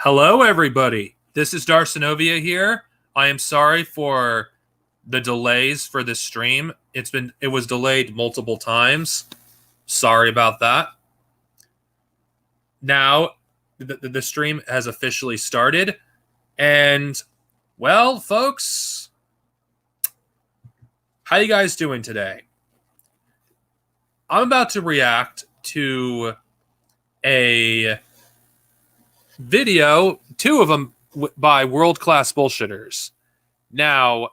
Hello, everybody. This is Darcinovia here. I am sorry for the delays for this stream. It was delayed multiple times. Sorry about that. Now, the stream has officially started. And, well, folks, how you guys doing today? I'm about to react to a video, two of them by world-class bullshitters. Now,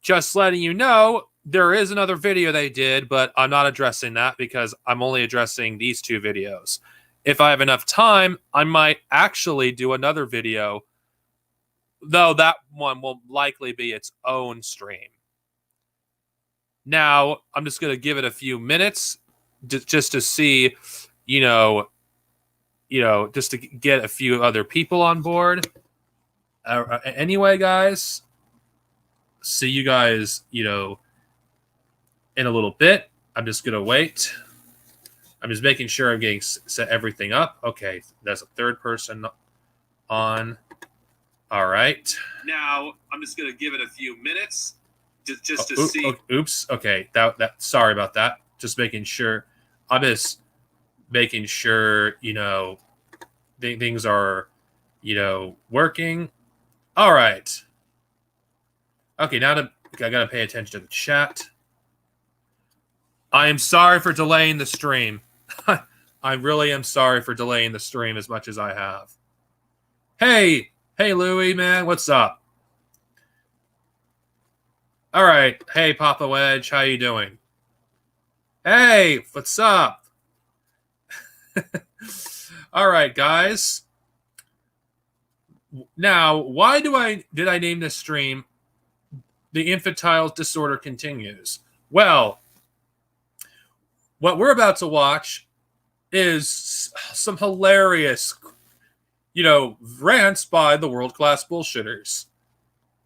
just letting you know, there is another video they did, but I'm not addressing that because I'm only addressing these two videos. If I have enough time, I might actually do another video, though that one will likely be its own stream. Now, I'm just going to give it a few minutes just to see, just to get a few other people on board. Anyway, guys, see you guys, in a little bit. I'm just going to wait. I'm just making sure I'm getting set everything up. Okay, that's a third person on. All right. Now, I'm just going to give it a few minutes just to see. Oops. Okay, that. Sorry about that. Just making sure. I'm just making sure, things are, working. All right. Okay, now I got to pay attention to the chat. I am sorry for delaying the stream. I really am sorry for delaying the stream as much as I have. Hey, Louie, man, what's up? All right. Hey, Papa Wedge, how you doing? Hey, what's up? All right, guys. Now, why did I name this stream The Infantile Disorder Continues? Well, what we're about to watch is some hilarious, rants by the world-class bullshitters.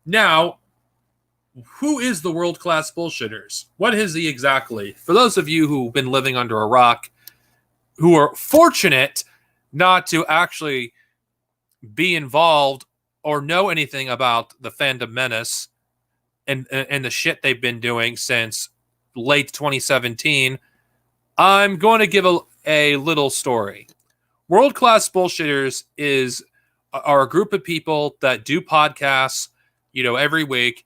Now, who is the world-class bullshitters? What is he exactly? For those of you who've been living under a rock, who are fortunate not to actually be involved or know anything about the Fandom Menace and the shit they've been doing since late 2017, I'm going to give a little story. World-class bullshitters are a group of people that do podcasts, every week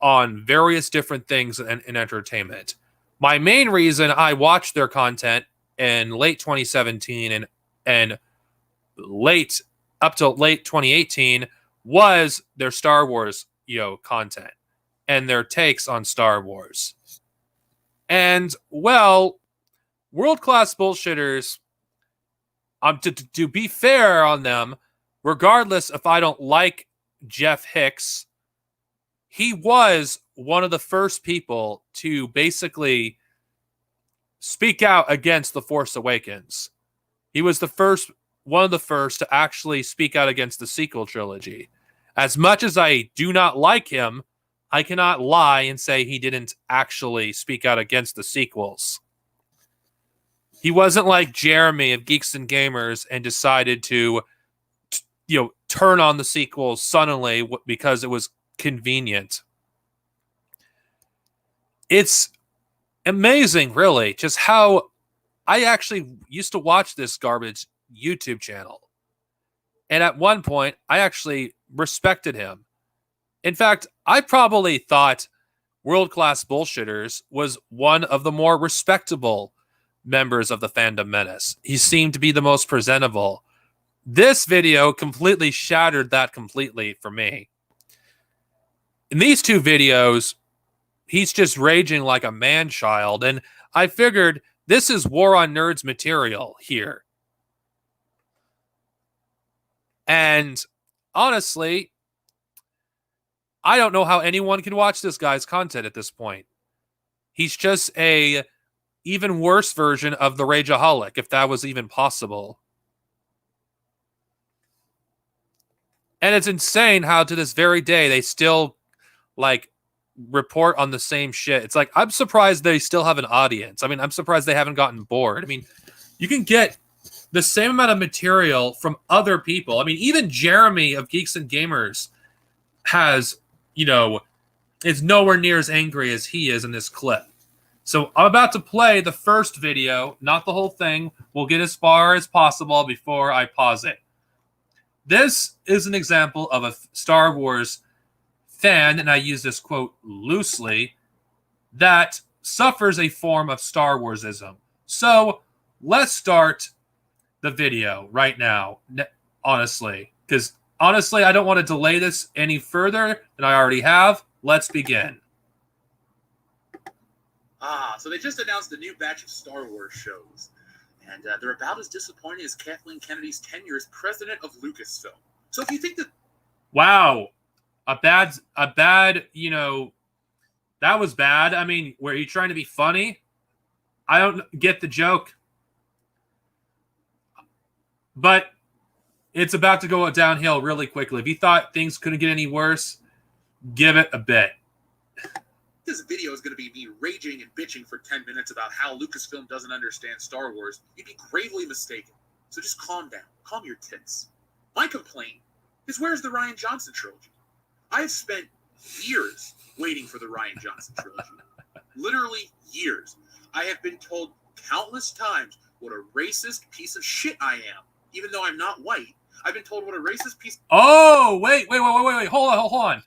on various different things in entertainment. My main reason I watched their content in late 2017 and up till late 2018 was their Star Wars, content and their takes on Star Wars. And, well, world-class bullshitters, to be fair on them, regardless if I don't like Jeff Hicks, he was one of the first people to basically speak out against The Force Awakens. He was one of the first to actually speak out against the sequel trilogy. As much as I do not like him, I cannot lie and say he didn't actually speak out against the sequels. He wasn't like Jeremy of Geeks and Gamers and decided to, turn on the sequels suddenly because it was convenient. It's amazing, really, just how I actually used to watch this garbage YouTube channel. And at one point, I actually respected him. In fact, I probably thought World-Class Bullshitters was one of the more respectable members of the Fandom Menace. He seemed to be the most presentable. This video completely shattered that completely for me. In these two videos, he's just raging like a man-child, and I figured this is War on Nerds material here. And honestly, I don't know how anyone can watch this guy's content at this point. He's just a even worse version of the Rageaholic, if that was even possible. And it's insane how to this very day they still report on the same shit. It's like, I'm surprised they still have an audience. I mean, I'm surprised they haven't gotten bored. I mean, you can get the same amount of material from other people. I mean, even Jeremy of Geeks and Gamers has, is nowhere near as angry as he is in this clip. So I'm about to play the first video, not the whole thing. We'll get as far as possible before I pause it. This is an example of a Star Wars fan, and I use this quote loosely, that suffers a form of Star Warsism. So let's start the video right now, honestly. Because honestly, I don't want to delay this any further than I already have. Let's begin. So they just announced a new batch of Star Wars shows. And they're about as disappointing as Kathleen Kennedy's tenure as president of Lucasfilm. So if you think that... Wow. A bad, that was bad. I mean, were you trying to be funny? I don't get the joke. But it's about to go downhill really quickly. If you thought things couldn't get any worse, give it a bit. This video is going to be me raging and bitching for 10 minutes about how Lucasfilm doesn't understand Star Wars. You'd be gravely mistaken. So just calm down. Calm your tits. My complaint is, where's the Rian Johnson trilogy? I have spent years waiting for the Rian Johnson trilogy. Literally years. I have been told countless times what a racist piece of shit I am. Even though I'm not white, I've been told what a racist piece... Oh, wait. Hold on.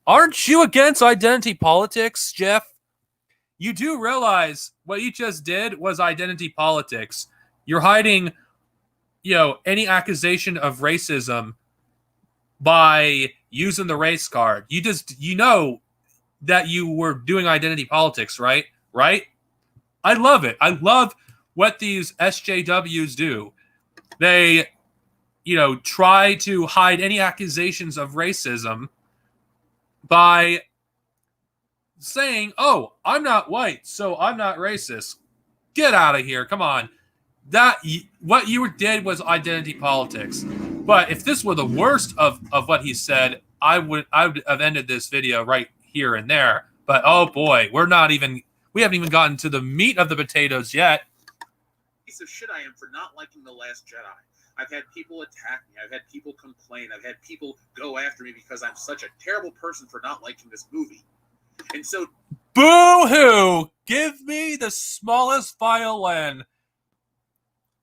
Aren't you against identity politics, Jeff? You do realize what you just did was identity politics. You're hiding, any accusation of racism by using the race card. You know that you were doing identity politics, right? Right? I love it. I love what these SJWs do. They, try to hide any accusations of racism by saying, oh, I'm not white, so I'm not racist. Get out of here. Come on. What you did was identity politics. But if this were the worst of what he said, I would have ended this video right here and there. But oh boy, we haven't even gotten to the meat of the potatoes yet. Piece of shit I am for not liking The Last Jedi. I've had people attack me. I've had people complain. I've had people go after me because I'm such a terrible person for not liking this movie. And so... Boo-hoo! Give me the smallest violin.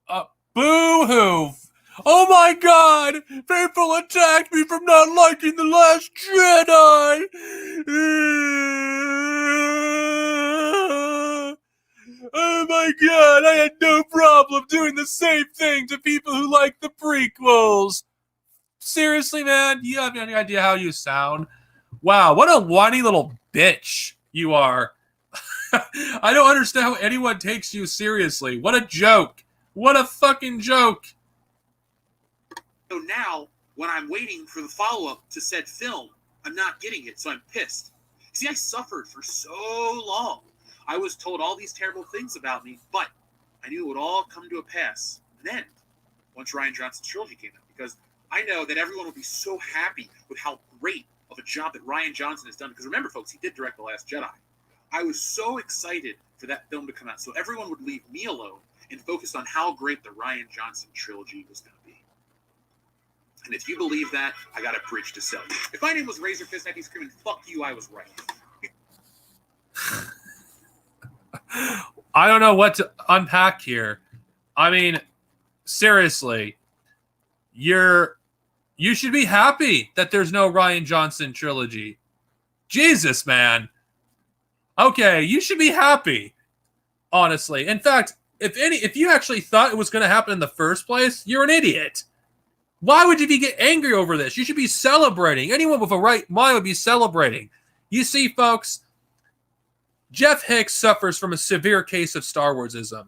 Boo-hoo! Oh my god! People attacked me from not liking The Last Jedi! Oh my god, I had no problem doing the same thing to people who like the prequels. Seriously, man, you have any idea how you sound? Wow, what a whiny little bitch you are. I don't understand how anyone takes you seriously. What a joke. What a fucking joke. So now, when I'm waiting for the follow-up to said film, I'm not getting it, so I'm pissed. See, I suffered for so long. I was told all these terrible things about me, but I knew it would all come to a pass. And then, once Rian Johnson's trilogy came out, because I know that everyone will be so happy with how great of a job that Rian Johnson has done. Because remember, folks, he did direct The Last Jedi. I was so excited for that film to come out, so everyone would leave me alone and focus on how great the Rian Johnson trilogy was going to be. And if you believe that, I got a bridge to sell you. If my name was Razor Fist, I'd be screaming, fuck you, I was right. I don't know what to unpack here. I mean, seriously, you should be happy that there's no Rian Johnson trilogy. Jesus, man. Okay, you should be happy. Honestly. In fact, if you actually thought it was going to happen in the first place, you're an idiot. Why would you get angry over this? You should be celebrating. Anyone with a right mind would be celebrating. You see, folks, Jeff Hicks suffers from a severe case of Star Warsism.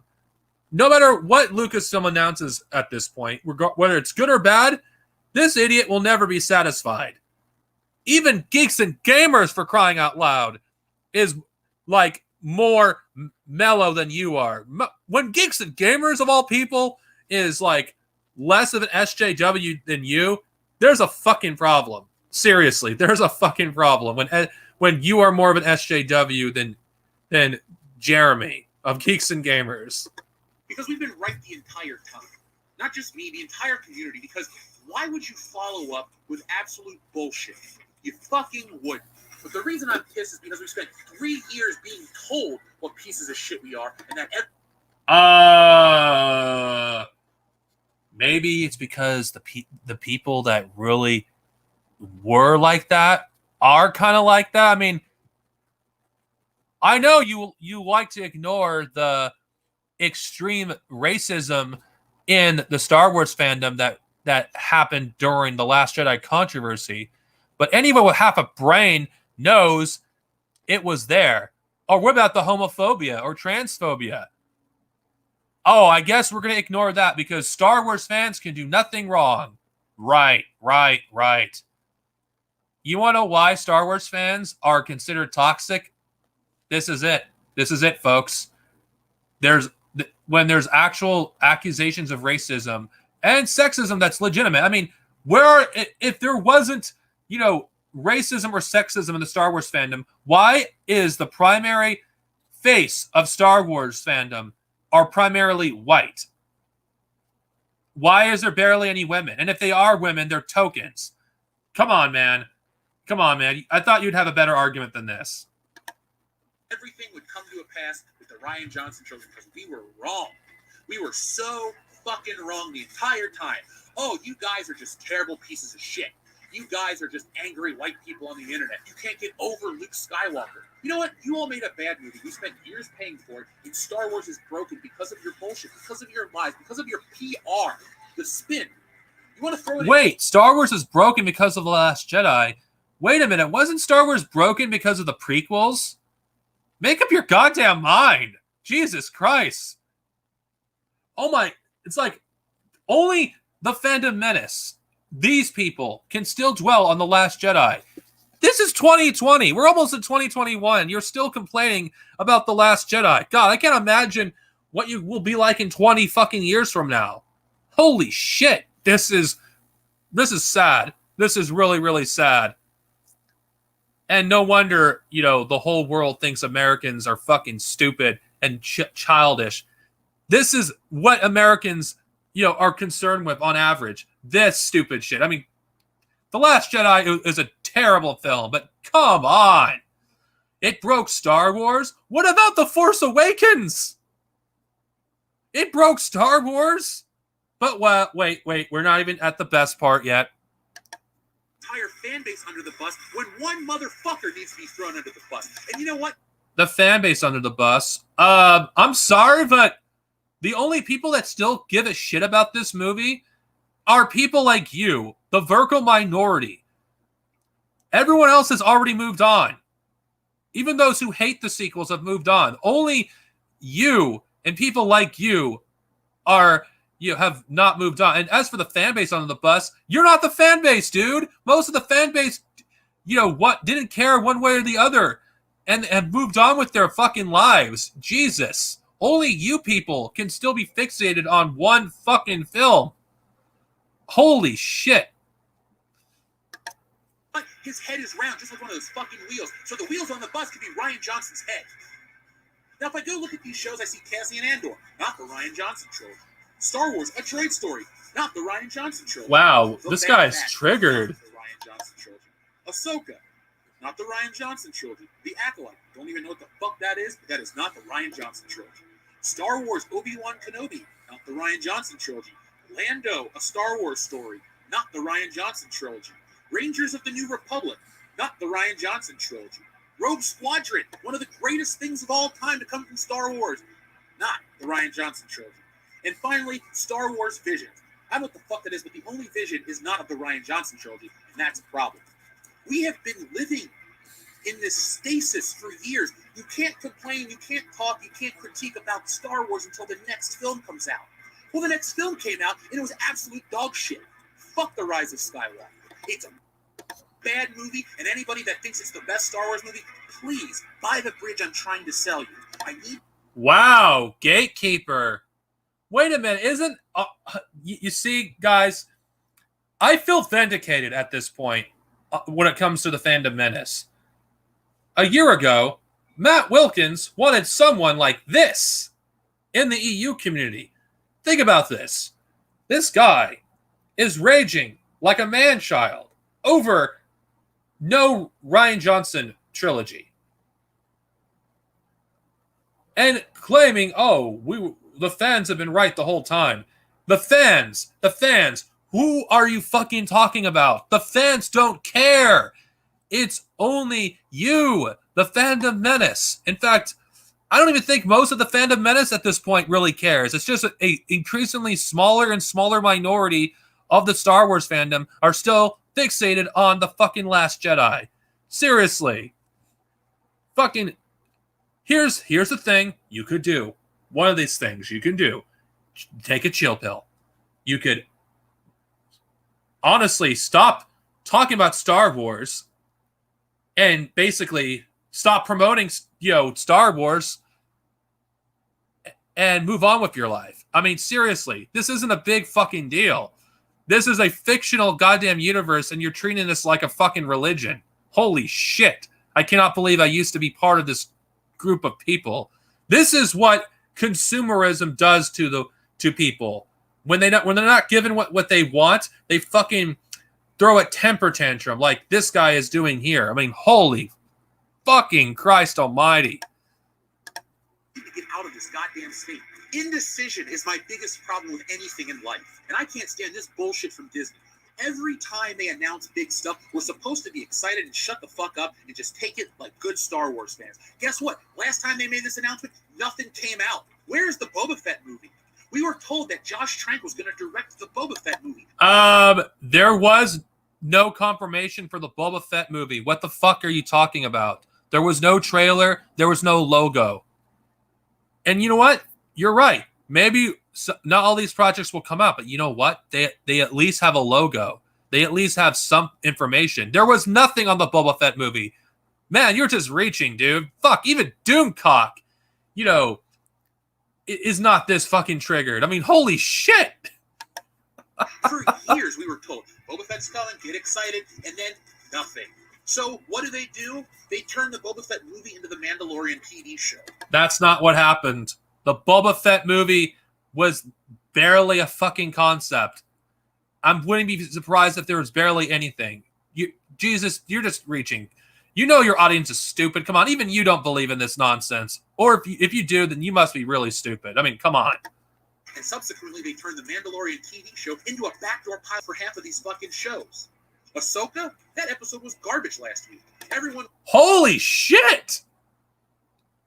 No matter what Lucasfilm announces at this point, whether it's good or bad, this idiot will never be satisfied. Even Geeks and Gamers, for crying out loud, is like more mellow than you are. When Geeks and Gamers, of all people, is like less of an SJW than you, there's a fucking problem. Seriously, there's a fucking problem when you are more of an SJW than Jeremy of Geeks and Gamers. Because we've been right the entire time. Not just me, the entire community, because why would you follow up with absolute bullshit? You fucking wouldn't. But the reason I'm pissed is because we spent 3 years being told what pieces of shit we are, and that maybe it's because the people that really were like that are kind of like that. I mean, I know you like to ignore the extreme racism in the Star Wars fandom that happened during the Last Jedi controversy, but anyone with half a brain knows it was there. Or what about the homophobia or transphobia? Oh, I guess we're going to ignore that because Star Wars fans can do nothing wrong. Right. You want to know why Star Wars fans are considered toxic? This is it, folks. When there's actual accusations of racism and sexism that's legitimate. I mean, if there wasn't, racism or sexism in the Star Wars fandom, why is the primary face of Star Wars fandom are primarily white? Why is there barely any women? And if they are women, they're tokens. Come on, man. I thought you'd have a better argument than this. Everything would come to a pass with the Rian Johnson children because we were wrong. We were so fucking wrong the entire time. Oh, you guys are just terrible pieces of shit. You guys are just angry white people on the internet. You can't get over Luke Skywalker. You know what? You all made a bad movie. We spent years paying for it, and Star Wars is broken because of your bullshit, because of your lies, because of your PR, the spin. You want to throw it Wait, Star Wars is broken because of The Last Jedi. Wait a minute, wasn't Star Wars broken because of the prequels? Make up your goddamn mind. Jesus Christ. Oh my, it's like only the Phantom Menace, these people can still dwell on The Last Jedi. This is 2020. We're almost in 2021. You're still complaining about The Last Jedi. God, I can't imagine what you will be like in 20 fucking years from now. Holy shit. This is sad. This is really, really sad. And no wonder, the whole world thinks Americans are fucking stupid and childish. This is what Americans, are concerned with on average. This stupid shit. I mean, The Last Jedi is a terrible film, but come on. It broke Star Wars. What about The Force Awakens? It broke Star Wars. But wait, we're not even at the best part yet. Entire fan base under the bus when one motherfucker needs to be thrown under the bus. And you know what? The fan base under the bus. I'm sorry, but the only people that still give a shit about this movie are people like you, the vocal minority. Everyone else has already moved on. Even those who hate the sequels have moved on. Only you and people like you have not moved on. And as for the fan base under the bus, you're not the fan base, dude. Most of the fan base, didn't care one way or the other and have moved on with their fucking lives. Jesus. Only you people can still be fixated on one fucking film. Holy shit. But his head is round, just like one of those fucking wheels. So the wheels on the bus could be Rian Johnson's head. Now, if I go look at these shows, I see Cassian Andor, not the Rian Johnson trilogy. Star Wars, A Droid Story, not the Rian Johnson trilogy. Wow, this guy's triggered. Not the Rian Johnson trilogy. Ahsoka, not the Rian Johnson trilogy. The Acolyte, don't even know what the fuck that is, but that is not the Rian Johnson trilogy. Star Wars, Obi-Wan Kenobi, not the Rian Johnson trilogy. Lando, A Star Wars Story, not the Rian Johnson trilogy. Rangers of the New Republic, not the Rian Johnson trilogy. Rogue Squadron, one of the greatest things of all time to come from Star Wars, not the Rian Johnson trilogy. And finally, Star Wars Visions. I don't know what the fuck that is, but the only vision is not of the Rian Johnson trilogy, and that's a problem. We have been living in this stasis for years. You can't complain, you can't talk, you can't critique about Star Wars until the next film comes out. Well, the next film came out, and it was absolute dog shit. Fuck The Rise of Skywalker. It's a bad movie, and anybody that thinks it's the best Star Wars movie, please buy the bridge I'm trying to sell you. Wow, gatekeeper. Wait a minute, isn't... you see, guys, I feel vindicated at this point when it comes to the Phantom Menace. A year ago, Matt Wilkins wanted someone like this in the EU community. Think about this. This guy is raging like a man-child over no Rian Johnson trilogy. And claiming, the fans have been right the whole time. The fans, who are you fucking talking about? The fans don't care. It's only you, the fandom menace. In fact, I don't even think most of the fandom menace at this point really cares. It's just a increasingly smaller and smaller minority of the Star Wars fandom are still fixated on the fucking Last Jedi. Seriously. Fucking, here's the thing you could do. One of these things you can do. Take a chill pill. You could honestly stop talking about Star Wars and basically stop promoting, Star Wars and move on with your life. I mean, seriously, this isn't a big fucking deal. This is a fictional goddamn universe, and you're treating this like a fucking religion. Holy shit. I cannot believe I used to be part of this group of people. This is what consumerism does to people. When they're not given what they want, they fucking throw a temper tantrum like this guy is doing here. I mean, holy fucking Christ almighty. To get out of this goddamn state. Indecision is my biggest problem with anything in life. And I can't stand this bullshit from Disney. Every time they announce big stuff, we're supposed to be excited and shut the fuck up and just take it like good Star Wars fans. Guess what? Last time they made this announcement, nothing came out. Where's the Boba Fett movie? We were told that Josh Trank was going to direct the Boba Fett movie. There was no confirmation for the Boba Fett movie. What the fuck are you talking about? There was no trailer. There was no logo. And you know what? You're right. Maybe not all these projects will come out, but you know what? They at least have a logo. They at least have some information. There was nothing on the Boba Fett movie. Man, you're just reaching, dude. Fuck, even Doomcock, is not this fucking triggered. I mean, holy shit. For years, we were told, Boba Fett's coming, get excited, and then nothing. So what do? They turn the Boba Fett movie into the Mandalorian TV show. That's not what happened. The Boba Fett movie was barely a fucking concept. I wouldn't be surprised if there was barely anything. Jesus, you're just reaching. You know your audience is stupid. Come on, even you don't believe in this nonsense. Or if you do, then you must be really stupid. I mean, come on. And subsequently, they turned the Mandalorian TV show into a backdoor pile for half of these fucking shows. Ahsoka? That episode was garbage last week. Everyone... Holy shit!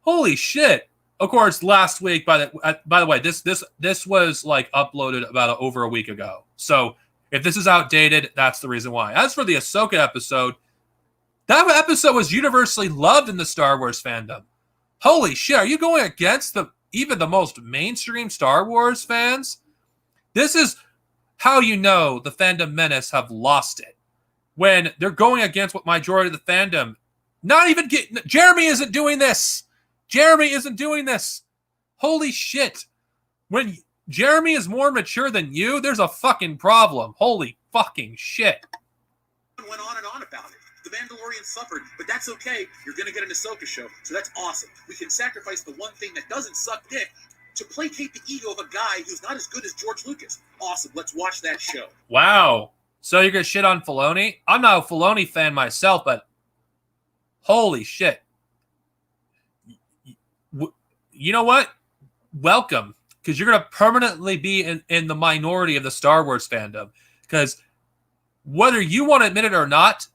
Holy shit! Of course, last week, by the way, this was like uploaded about over a week ago. So if this is outdated, that's the reason why. As for the Ahsoka episode, that episode was universally loved in the Star Wars fandom. Holy shit, are you going against even the most mainstream Star Wars fans? This is how you know the fandom menace have lost it. When they're going against what majority of the fandom, Jeremy isn't doing this. Jeremy isn't doing this. Holy shit. When Jeremy is more mature than you, there's a fucking problem. Holy fucking shit. Went on and on about it. The Mandalorian suffered, but that's okay. You're going to get an Ahsoka show, so that's awesome. We can sacrifice the one thing that doesn't suck dick to placate the ego of a guy who's not as good as George Lucas. Awesome. Let's watch that show. Wow. So you're going to shit on Filoni? I'm not a Filoni fan myself, but holy shit. You know what? Welcome. Because you're going to permanently be in the minority of the Star Wars fandom. Because whether you want to admit it or not,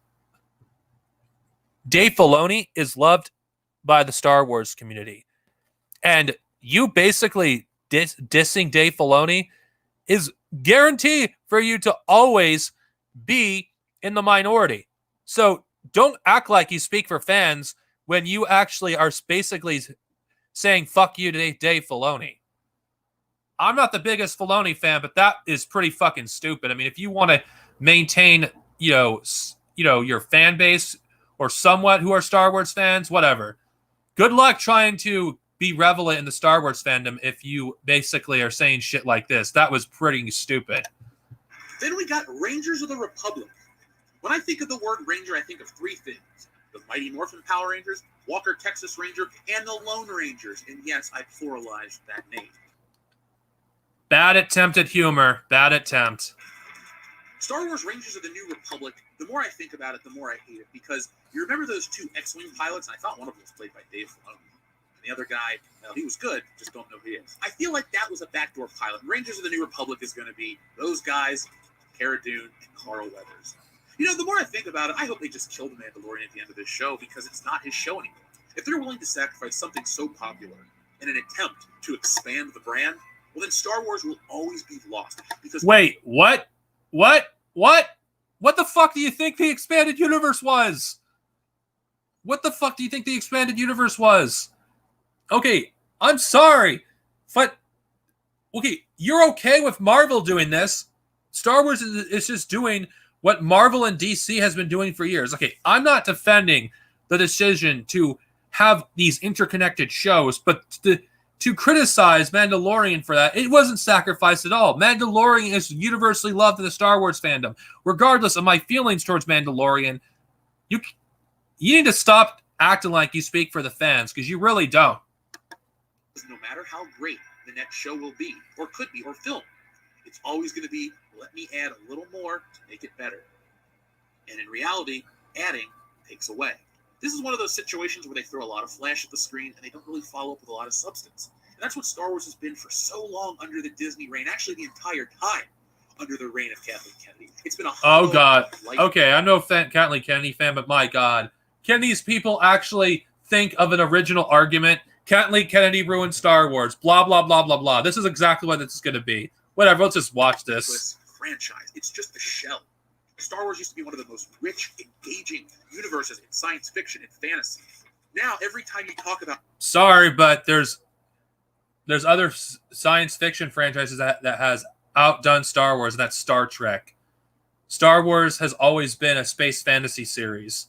Dave Filoni is loved by the Star Wars community. And you basically dissing Dave Filoni is guarantee for you to always be in the minority. So don't act like you speak for fans when you actually are basically saying fuck you to Dave Filoni. I'm not the biggest Filoni fan, but that is pretty fucking stupid. I mean, if you want to maintain, your fan base or somewhat who are Star Wars fans, whatever. Good luck trying to be relevant in the Star Wars fandom if you basically are saying shit like this. That was pretty stupid. Then we got Rangers of the Republic. When I think of the word Ranger, I think of three things. The Mighty Morphin Power Rangers, Walker Texas Ranger, and the Lone Rangers. And yes, I pluralized that name. Bad attempt at humor. Bad attempt. Star Wars Rangers of the New Republic, the more I think about it, the more I hate it. Because you remember those two X-Wing pilots? And I thought one of them was played by Dave Filoni. And the other guy, well, he was good, just don't know who he is. I feel like that was a backdoor pilot. Rangers of the New Republic is going to be those guys, Cara Dune and Carl Weathers. You know, the more I think about it, I hope they just kill the Mandalorian at the end of this show because it's not his show anymore. If they're willing to sacrifice something so popular in an attempt to expand the brand, well, then Star Wars will always be lost. Because wait, what? What the fuck do you think the expanded universe was? What the fuck do you think the expanded universe was? Okay, I'm sorry, but okay, you're okay with Marvel doing this. Star Wars is just doing what Marvel and DC has been doing for years. Okay, I'm not defending the decision to have these interconnected shows, but to criticize Mandalorian for that, it wasn't sacrificed at all. Mandalorian is universally loved in the Star Wars fandom. Regardless of my feelings towards Mandalorian, you need to stop acting like you speak for the fans, because you really don't. No matter how great the next show will be, or could be, or film, it's always going to be, let me add a little more to make it better. And in reality, adding takes away. This is one of those situations where they throw a lot of flash at the screen and they don't really follow up with a lot of substance. And that's what Star Wars has been for so long under the Disney reign, actually the entire time under the reign of Kathleen Kennedy. It's been a oh god. Okay, I'm no Kathleen Kennedy fan, but my god. Can these people actually think of an original argument? Kathleen Kennedy ruined Star Wars. Blah, blah, blah, blah, blah. This is exactly what this is going to be. Whatever, let's just watch this. Franchise. It's just a shell. Star Wars used to be one of the most rich, engaging universes in science fiction and fantasy. Now, every time you talk about... Sorry, but there's other science fiction franchises that has outdone Star Wars, and that's Star Trek. Star Wars has always been a space fantasy series.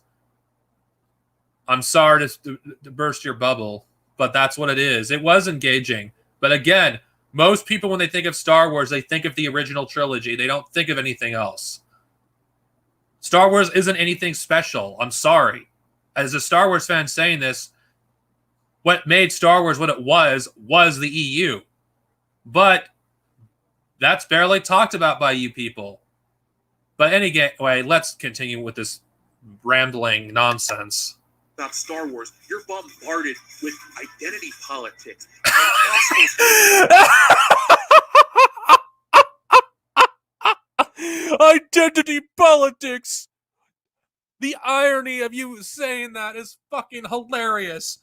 I'm sorry to burst your bubble, but that's what it is. It was engaging. But again, most people, when they think of Star Wars, they think of the original trilogy. They don't think of anything else. Star Wars isn't anything special. I'm sorry. As a Star Wars fan saying this, what made Star Wars what it was the EU. But that's barely talked about by you people. But anyway, let's continue with this rambling nonsense. About Star Wars, you're bombarded with identity politics. Identity politics. The irony of you saying that is fucking hilarious.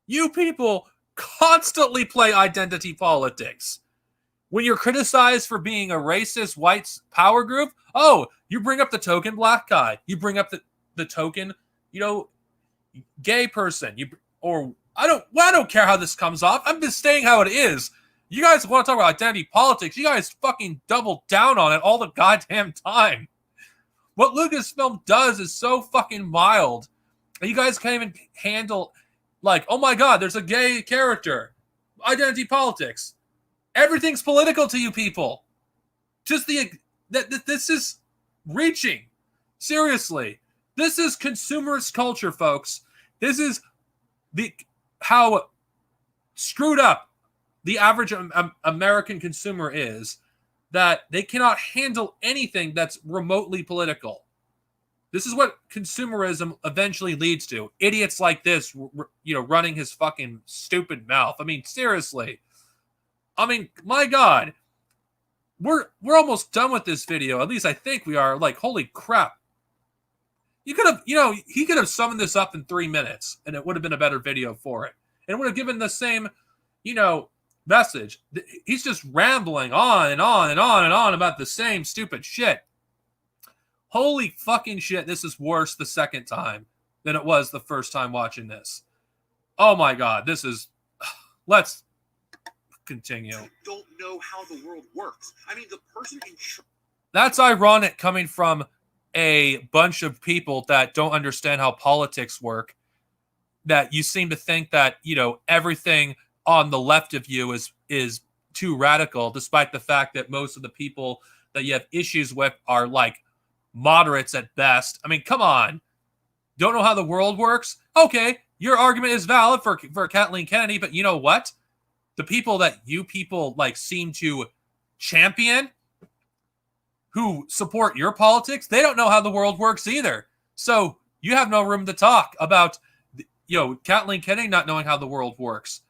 You people constantly play identity politics. When you're criticized for being a racist white power group, oh, you bring up the token black guy. You bring up the token, gay person. I don't care how this comes off. I'm just saying how it is. You guys want to talk about identity politics, you guys fucking double down on it all the goddamn time. What Lucasfilm does is so fucking mild. And you guys can't even handle, like, oh my god, there's a gay character. Identity politics. Everything's political to you people. Just this is reaching. Seriously. This is consumerist culture, folks. This is how screwed up the average American consumer is, that they cannot handle anything that's remotely political. This is what consumerism eventually leads to. Idiots like this, running his fucking stupid mouth. I mean, seriously. I mean, my God. We're almost done with this video. At least I think we are. Like, holy crap. You could have, he could have summoned this up in 3 minutes, and it would have been a better video for it. And it would have given the same, message. He's just rambling on and on and on and on about the same stupid shit. Holy fucking shit, this is worse the second time than it was the first time watching this. Oh my god, this is... Let's continue. I don't know how the world works. I mean, the person in... That's ironic coming from a bunch of people that don't understand how politics work, that you seem to think that, everything on the left of you is too radical, despite the fact that most of the people that you have issues with are like moderates at best. I mean, come on. Don't know how the world works? Okay, your argument is valid for Kathleen Kennedy, but you know what? the people that you people like seem to champion, who support your politics, they don't know how the world works either. So you have no room to talk about, Kathleen Kennedy not knowing how the world works.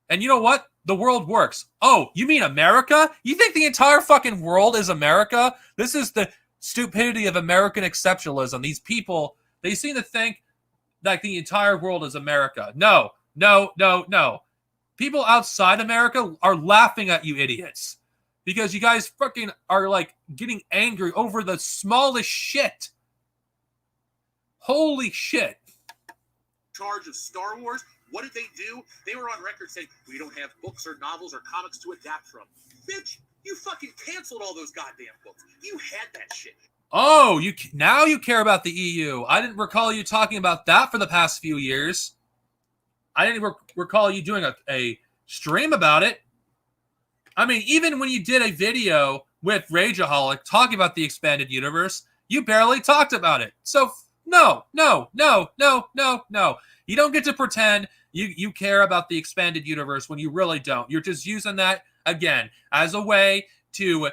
And you know what? The world works. Oh, you mean America? You think the entire fucking world is America? This is the stupidity of American exceptionalism. These people, they seem to think that the entire world is America. No. People outside America are laughing at you idiots. Because you guys fucking are like getting angry over the smallest shit. Holy shit. Charge of Star Wars. What did they do? They were on record saying, we don't have books or novels or comics to adapt from. Bitch, you fucking canceled all those goddamn books. You had that shit. Oh, now you care about the EU. I didn't recall you talking about that for the past few years. I didn't recall you doing a stream about it. I mean, even when you did a video with Rageaholic talking about the expanded universe, you barely talked about it. So, no. You don't get to pretend you care about the expanded universe when you really don't. You're just using that, again, as a way to,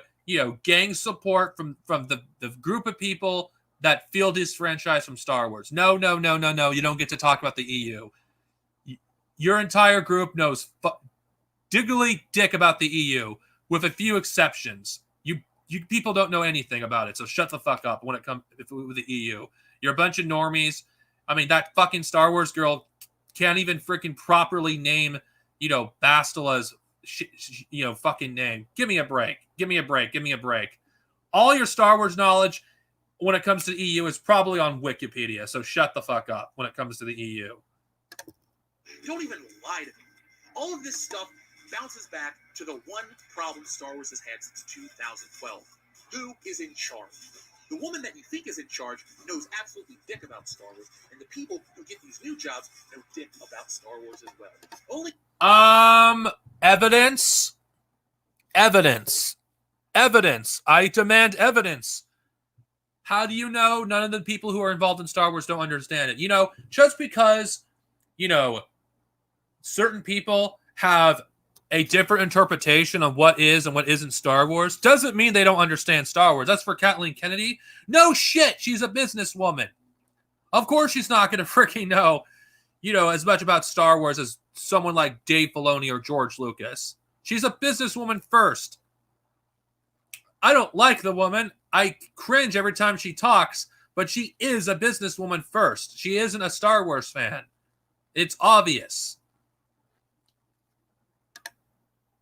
gain support from the group of people that feel disfranchised from Star Wars. No. You don't get to talk about the EU. Your entire group knows diggly dick about the EU, with a few exceptions. You people don't know anything about it, so shut the fuck up when it comes with the EU. You're a bunch of normies. I mean, that fucking Star Wars girl can't even freaking properly name, Bastila's, fucking name. Give me a break. All your Star Wars knowledge when it comes to the EU is probably on Wikipedia, so shut the fuck up when it comes to the EU. Don't even lie to me. All of this stuff bounces back to the one problem Star Wars has had since 2012. Who is in charge? The woman that you think is in charge knows absolutely dick about Star Wars, and the people who get these new jobs know dick about Star Wars as well. Evidence. I demand evidence. How do you know none of the people who are involved in Star Wars don't understand it? Just because, certain people have a different interpretation of what is and what isn't Star Wars doesn't mean they don't understand Star Wars. That's for Kathleen Kennedy. No shit. She's a businesswoman. Of course she's not going to freaking know, as much about Star Wars as someone like Dave Filoni or George Lucas. She's a businesswoman first. I don't like the woman. I cringe every time she talks, but she is a businesswoman first. She isn't a Star Wars fan. It's obvious.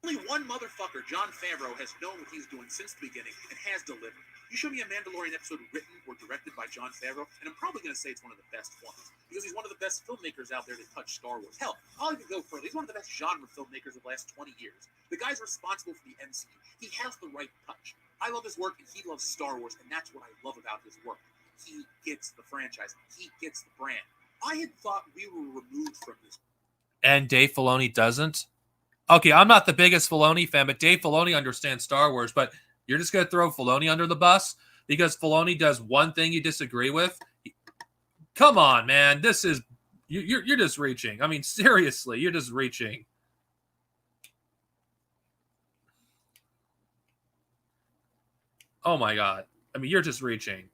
Only one motherfucker, Jon Favreau, has known what he's doing since the beginning and has delivered. You show me a Mandalorian episode written or directed by Jon Favreau, and I'm probably going to say it's one of the best ones, because he's one of the best filmmakers out there that touch Star Wars. Hell, I'll even go further. He's one of the best genre filmmakers of the last 20 years. The guy's responsible for the MCU. He has the right touch. I love his work, and he loves Star Wars, and that's what I love about his work. He gets the franchise. He gets the brand. I had thought we were removed from this. And Dave Filoni doesn't? Okay, I'm not the biggest Filoni fan, but Dave Filoni understands Star Wars, but you're just going to throw Filoni under the bus because Filoni does one thing you disagree with? Come on, man. This is... You're just reaching. I mean, seriously, you're just reaching. Oh, my God. I mean, you're just reaching.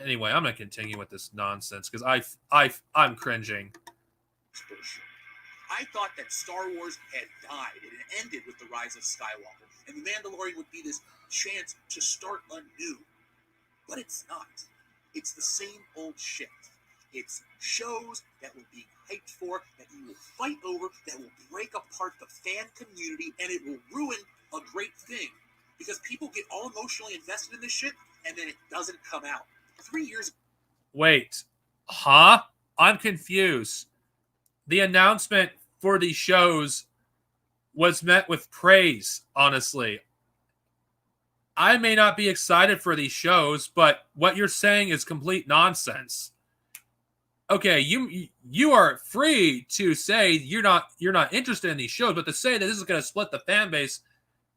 Anyway, I'm going to continue with this nonsense because I'm cringing. I thought that Star Wars had died and it ended with the rise of Skywalker, and The Mandalorian would be this chance to start anew. But it's not. It's the same old shit. It's shows that we're being hyped for, that you will fight over, that will break apart the fan community, and it will ruin a great thing. Because people get all emotionally invested in this shit, and then it doesn't come out. 3 years... Wait. Huh? I'm confused. The announcement for these shows was met with praise, honestly. I may not be excited for these shows, but what you're saying is complete nonsense. Okay, you are free to say you're not interested in these shows, but to say that this is going to split the fan base,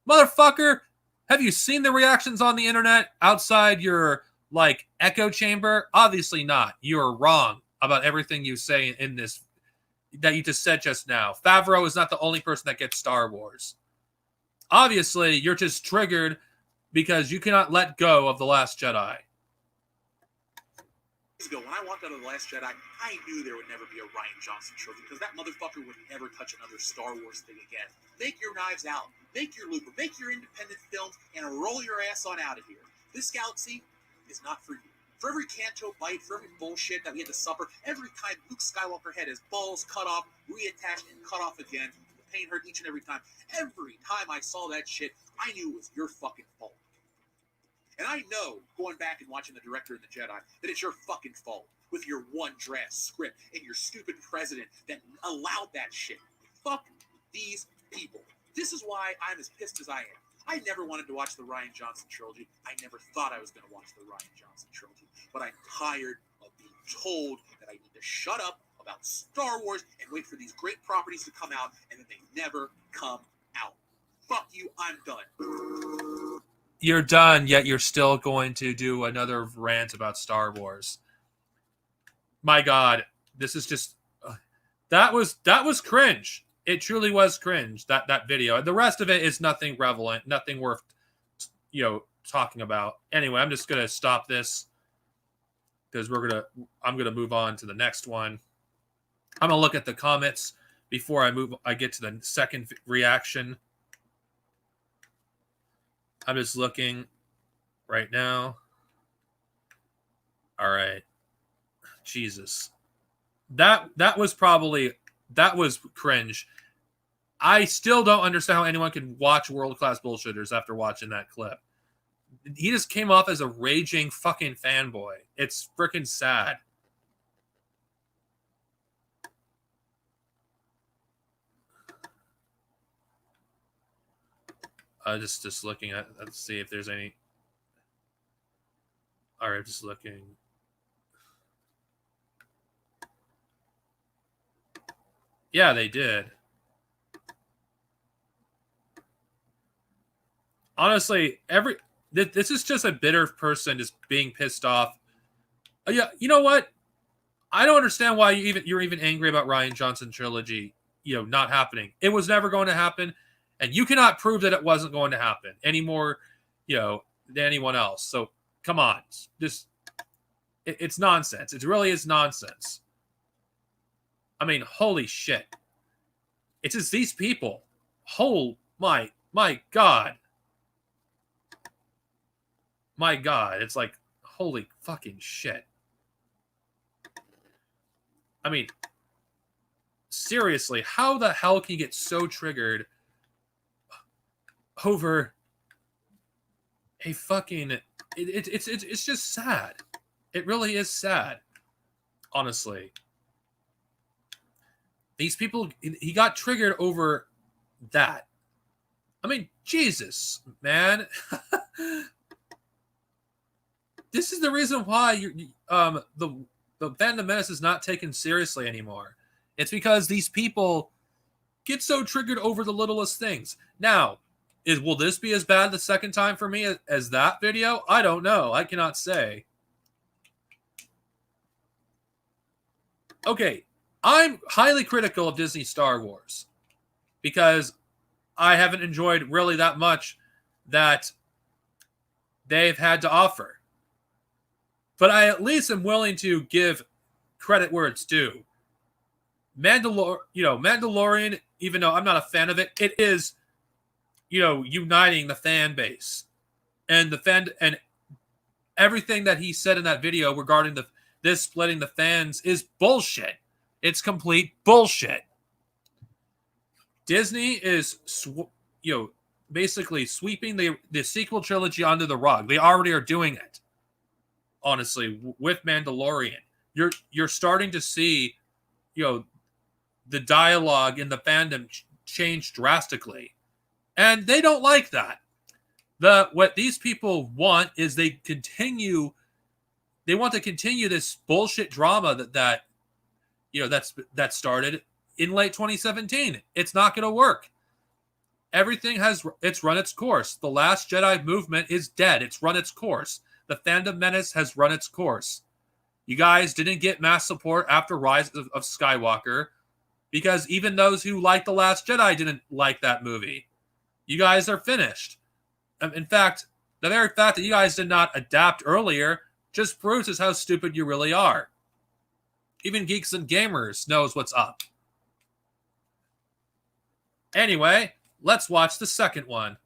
motherfucker, have you seen the reactions on the internet outside your echo chamber? Obviously not. You are wrong about everything you say in this that you just said just now. Favreau is not the only person that gets Star Wars. Obviously, you're just triggered because you cannot let go of The Last Jedi. Ago, when I walked out of The Last Jedi, I knew there would never be a Rian Johnson trilogy because that motherfucker would never touch another Star Wars thing again. Make your Knives Out, make your Looper, make your independent films, and roll your ass on out of here. This galaxy is not for you. For every Canto bite, for every bullshit that we had to suffer, every time Luke Skywalker had his balls cut off, reattached, and cut off again, the pain hurt each and every time. Every time I saw that shit, I knew it was your fucking fault. And I know, going back and watching The Director and the Jedi, that it's your fucking fault with your one draft script and your stupid president that allowed that shit. Fuck these people. This is why I'm as pissed as I am. I never wanted to watch the Rian Johnson trilogy. I never thought I was going to watch the Rian Johnson trilogy. But I'm tired of being told that I need to shut up about Star Wars and wait for these great properties to come out, and then they never come out. Fuck you, I'm done. You're done, yet you're still going to do another rant about Star Wars. My God, this is just that was cringe. It truly was cringe, that video. The rest of it is nothing relevant, nothing worth talking about. Anyway, I'm just gonna stop this because I'm gonna move on to the next one. I'm gonna look at the comments before I get to the second reaction. I'm just looking right now. All right. Jesus. That was cringe. I still don't understand how anyone can watch World Class Bullshitters after watching that clip. He just came off as a raging fucking fanboy. It's freaking sad. Just looking at, let's see if there's any. All right, just looking. Yeah, they did. Honestly, this is just a bitter person just being pissed off. Yeah, you know what? I don't understand why you're even angry about Rian Johnson trilogy, not happening. It was never going to happen. And you cannot prove that it wasn't going to happen any more, than anyone else. So come on, it's nonsense. It really is nonsense. I mean, holy shit! It's just these people. Oh my God, my God! It's like holy fucking shit. I mean, seriously, how the hell can you get so triggered over a fucking it's just sad. It really is sad, honestly. These people, he got triggered over that. I mean, Jesus, man. This is the reason why the Phantom Menace is not taken seriously anymore. It's because these people get so triggered over the littlest things. Now, will this be as bad the second time for me as that video? I don't know. I cannot say. Okay, I'm highly critical of Disney Star Wars because I haven't enjoyed really that much that they've had to offer. But I at least am willing to give credit where it's due. Mandalorian, even though I'm not a fan of it, it is uniting the fan base and and everything that he said in that video regarding this splitting the fans is bullshit. It's complete bullshit. Disney is, basically sweeping the sequel trilogy under the rug. They already are doing it. Honestly, with Mandalorian, you're starting to see, the dialogue in the fandom change drastically. And they don't like that. What these people want is they want to continue this bullshit drama that started in late 2017. It's not going to work. Everything it's run its course. The Last Jedi movement is dead. It's run its course. The Phantom Menace has run its course. You guys didn't get mass support after Rise of Skywalker because even those who like The Last Jedi didn't like that movie. You guys are finished. In fact, the very fact that you guys did not adapt earlier just proves how stupid you really are. Even Geeks and Gamers knows what's up. Anyway, let's watch the second one.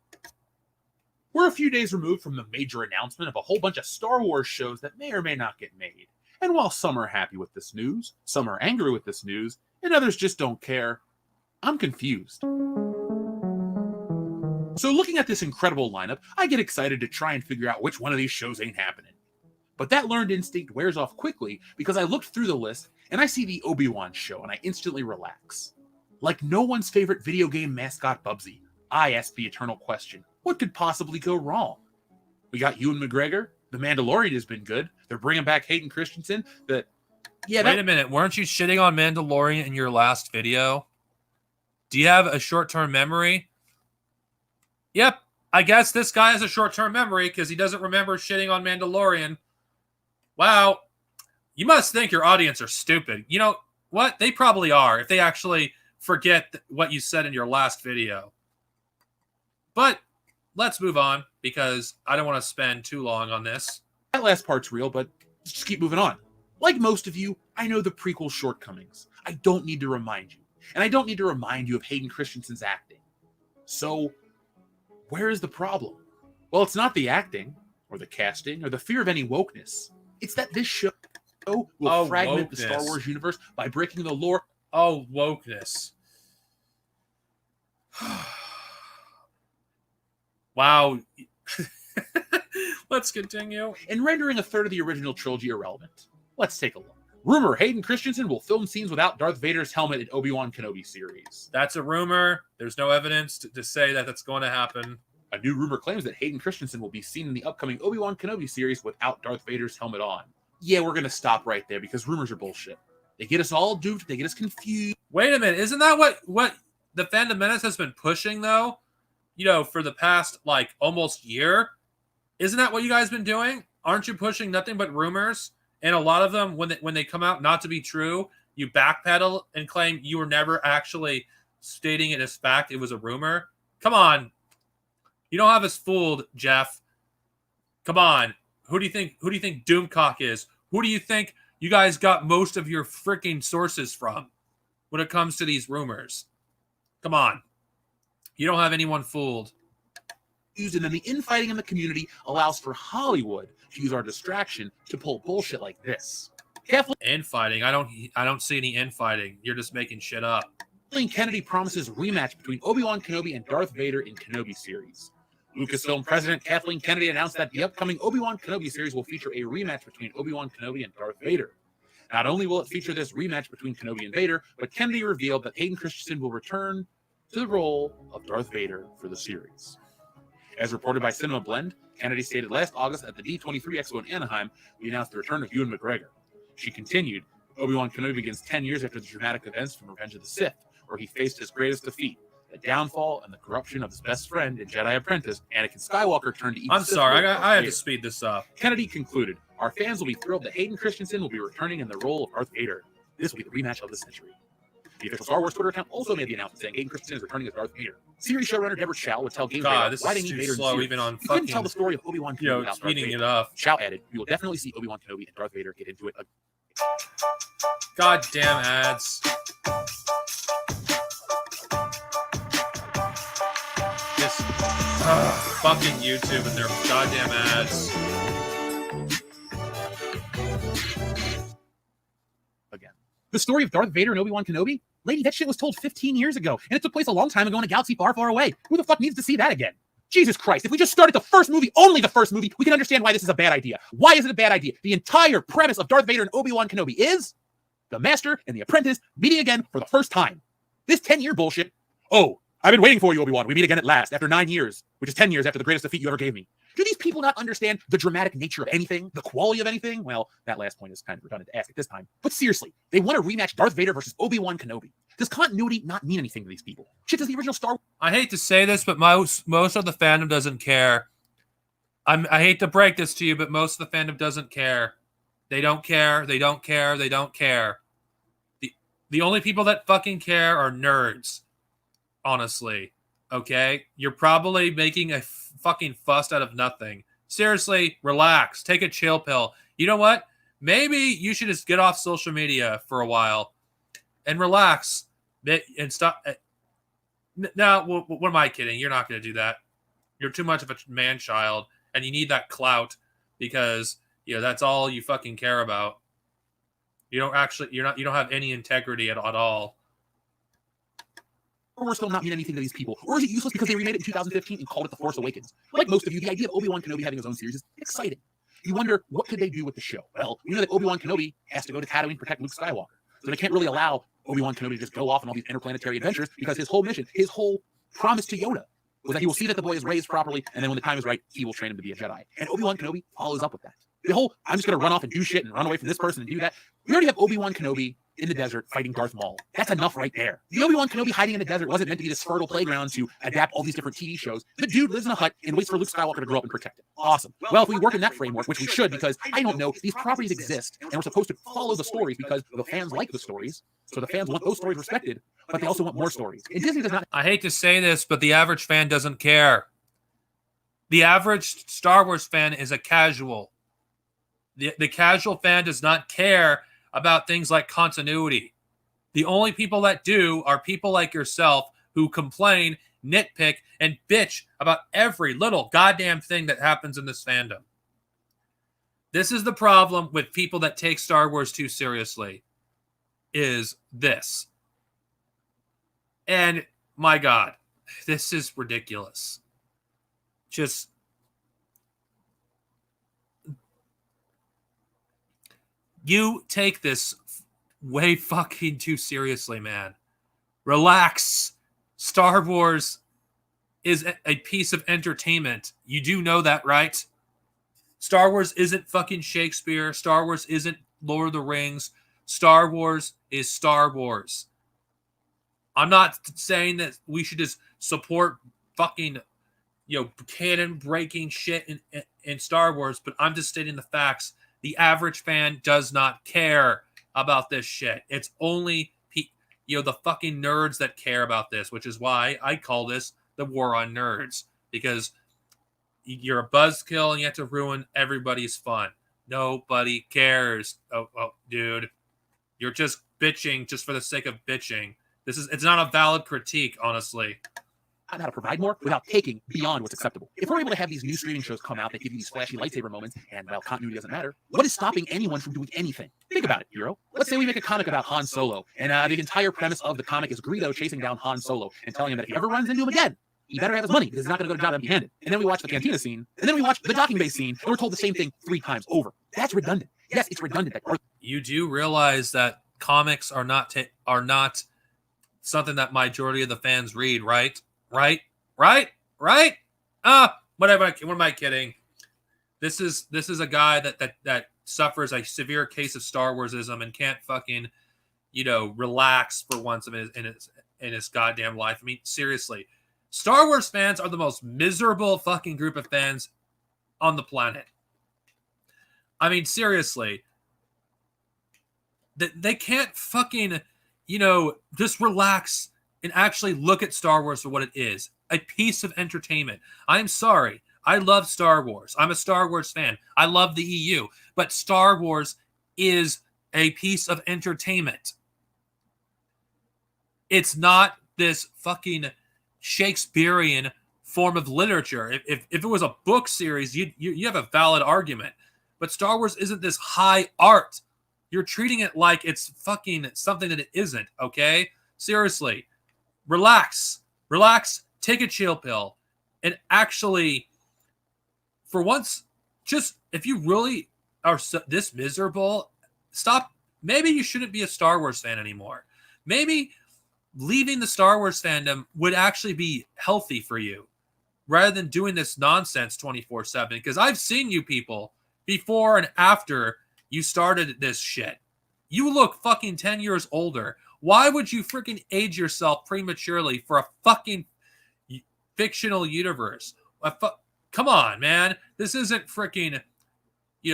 We're a few days removed from the major announcement of a whole bunch of Star Wars shows that may or may not get made. And while some are happy with this news, some are angry with this news, and others just don't care, I'm confused. So looking at this incredible lineup, I get excited to try and figure out which one of these shows ain't happening. But that learned instinct wears off quickly because I looked through the list and I see the Obi-Wan show and I instantly relax. Like no one's favorite video game mascot Bubsy, I ask the eternal question, what could possibly go wrong? We got Ewan McGregor, The Mandalorian has been good, they're bringing back Hayden Christensen, Wait a minute, weren't you shitting on Mandalorian in your last video? Do you have a short-term memory? Yep, I guess this guy has a short-term memory because he doesn't remember shitting on Mandalorian. Wow, you must think your audience are stupid. You know what? They probably are if they actually forget what you said in your last video. But let's move on because I don't want to spend too long on this. That last part's real, but let's just keep moving on. Like most of you, I know the prequel shortcomings. I don't need to remind you. And I don't need to remind you of Hayden Christensen's acting. So, where is the problem? Well, it's not the acting, or the casting, or the fear of any wokeness. It's that this show will fragment the Star Wars universe by breaking the lore. Oh, wokeness. Wow. Let's continue. And rendering a third of the original trilogy irrelevant. Let's take a look. Rumor, Hayden Christensen will film scenes without Darth Vader's helmet in Obi-Wan Kenobi series. That's a rumor. There's no evidence to say that that's going to happen. A new rumor claims that Hayden Christensen will be seen in the upcoming Obi-Wan Kenobi series without Darth Vader's helmet on. Yeah, we're going to stop right there because rumors are bullshit. They get us all duped. They get us confused. Wait a minute. Isn't that what the Phantom Menace has been pushing, though? You know, for the past, almost year? Isn't that what you guys been doing? Aren't you pushing nothing but rumors? And a lot of them, when they come out not to be true, you backpedal and claim you were never actually stating it as fact. It was a rumor. Come on. You don't have us fooled, Jeff. Come on. Who do you think Doomcock is? Who do you think you guys got most of your freaking sources from when it comes to these rumors? Come on. You don't have anyone fooled. And then the infighting in the community allows for Hollywood to use our distraction to pull bullshit like this. Infighting? I don't see any infighting. You're just making shit up. Kathleen Kennedy promises rematch between Obi-Wan Kenobi and Darth Vader in Kenobi series. Lucasfilm President Kathleen Kennedy announced that the upcoming Obi-Wan Kenobi series will feature a rematch between Obi-Wan Kenobi and Darth Vader. Not only will it feature this rematch between Kenobi and Vader, but Kennedy revealed that Hayden Christensen will return to the role of Darth Vader for the series. As reported by Cinema Blend, Kennedy stated last August at the D23 Expo in Anaheim, we announced the return of Ewan McGregor. She continued, Obi-Wan Kenobi begins 10 years after the dramatic events from Revenge of the Sith, where he faced his greatest defeat, the downfall and the corruption of his best friend and Jedi apprentice, Anakin Skywalker turned to eat I'm sorry, I have to speed this up. Kennedy concluded, our fans will be thrilled that Hayden Christensen will be returning in the role of Darth Vader. This will be the rematch of the century. The official Star Wars Twitter account also made the announcement saying Hayden Christensen is returning as Darth Vader. Series showrunner Deborah Chow would tell Game God, Radar this why they is need too Vader slow, in the even on you couldn't fucking, tell the story of Obi-Wan Kenobi without Darth speeding Vader. it up. Chow added, we will definitely see Obi-Wan Kenobi and Darth Vader get into it again. Goddamn ads. This fucking YouTube and their goddamn ads. Again. The story of Darth Vader and Obi-Wan Kenobi? Lady, that shit was told 15 years ago, and it took place a long time ago in a galaxy far, far away. Who the fuck needs to see that again? Jesus Christ, if we just started the first movie, only the first movie, we can understand why this is a bad idea. Why is it a bad idea? The entire premise of Darth Vader and Obi-Wan Kenobi is the master and the apprentice meeting again for the first time. This 10-year bullshit. Oh, I've been waiting for you, Obi-Wan. We meet again at last, after 9 years, which is 10 years after the greatest defeat you ever gave me. Do these people not understand the dramatic nature of anything? The quality of anything? Well, that last point is kind of redundant to ask at this time. But seriously, they want to rematch Darth Vader versus Obi-Wan Kenobi. Does continuity not mean anything to these people? Shit, does the original Star Wars... I hate to say this, but most of the fandom doesn't care. I hate to break this to you, but most of the fandom doesn't care. They don't care. They don't care. They don't care. The only people that fucking care are nerds. Honestly. Okay? You're probably making a fucking fuss out of nothing. Seriously, relax. Take a chill pill. You know what? Maybe you should just get off social media for a while and relax and stop. Now, what am I kidding? You're not going to do that. You're too much of a man child, and you need that clout because that's all you fucking care about. You don't have any integrity at all. Or still not mean anything to these people? Or is it useless because they remade it in 2015 and called it The Force Awakens? Like most of you, the idea of Obi-Wan Kenobi having his own series is exciting. You wonder, what could they do with the show? Well, we know that Obi-Wan Kenobi has to go to Tatooine and protect Luke Skywalker. So they can't really allow Obi-Wan Kenobi to just go off on all these interplanetary adventures because his whole mission, his whole promise to Yoda was that he will see that the boy is raised properly, and then when the time is right, he will train him to be a Jedi. And Obi-Wan Kenobi follows up with that. The whole, I'm just going to run off and do shit and run away from this person and do that. We already have Obi-Wan Kenobi in the desert fighting Darth Maul. That's enough right there. The Obi-Wan Kenobi hiding in the desert wasn't meant to be this fertile playground to adapt all these different TV shows. The dude lives in a hut and waits for Luke Skywalker to grow up and protect him. Awesome. Well, if we work in that framework, which we should, because I don't know, these properties exist, and we're supposed to follow the stories because the fans like the stories, so the fans want those stories respected, but they also want more stories. And Disney does not. I hate to say this, but the average fan doesn't care. The average Star Wars fan is a casual. The casual fan does not care about things like continuity. The only people that do are people like yourself who complain, nitpick, and bitch about every little goddamn thing that happens in this fandom. This is the problem with people that take Star Wars too seriously, is this. And my God, this is ridiculous. Just you take this way fucking too seriously, man. Relax. Star Wars is a piece of entertainment. You do know that, right? Star Wars isn't fucking Shakespeare. Star Wars isn't Lord of the Rings. Star Wars is Star Wars. I'm not saying that we should just support fucking, canon breaking shit in Star Wars, but I'm just stating the facts. The average fan does not care about this shit. It's only the fucking nerds that care about this, which is why I call this the war on nerds, because you're a buzzkill and you have to ruin everybody's fun. Nobody cares. Oh, dude, you're just bitching just for the sake of bitching. It's not a valid critique, honestly. How to provide more without taking beyond what's acceptable. If we're able to have these new streaming shows come out that give you these flashy lightsaber moments, and well, continuity doesn't matter, what is stopping anyone from doing anything? Think about it, Hero. Let's say we make a comic about Han Solo, and the entire premise of the comic is Greedo chasing down Han Solo and telling him that if he ever runs into him again, he better have his money because he's not going to go to job empty-handed. And then we watch the cantina scene, and then we watch the docking base scene, and we're told the same thing 3 times over. That's redundant. Yes, it's redundant. You do realize that comics are not something that majority of the fans read, right? Right? What am I kidding? This is a guy that suffers a severe case of Star Warsism and can't fucking, relax for once in his goddamn life. I mean, seriously. Star Wars fans are the most miserable fucking group of fans on the planet. I mean, seriously. They can't fucking, just relax and actually look at Star Wars for what it is. A piece of entertainment. I'm sorry. I love Star Wars. I'm a Star Wars fan. I love the EU. But Star Wars is a piece of entertainment. It's not this fucking Shakespearean form of literature. If it was a book series, you have a valid argument. But Star Wars isn't this high art. You're treating it like it's fucking something that it isn't, okay? Seriously. Relax. Take a chill pill. And actually, for once, just if you really are this miserable, stop. Maybe you shouldn't be a Star Wars fan anymore. Maybe leaving the Star Wars fandom would actually be healthy for you rather than doing this nonsense 24/7. Because I've seen you people before and after you started this shit. You look fucking 10 years older. Why would you freaking age yourself prematurely for a fucking fictional universe? Come on, man. This isn't freaking,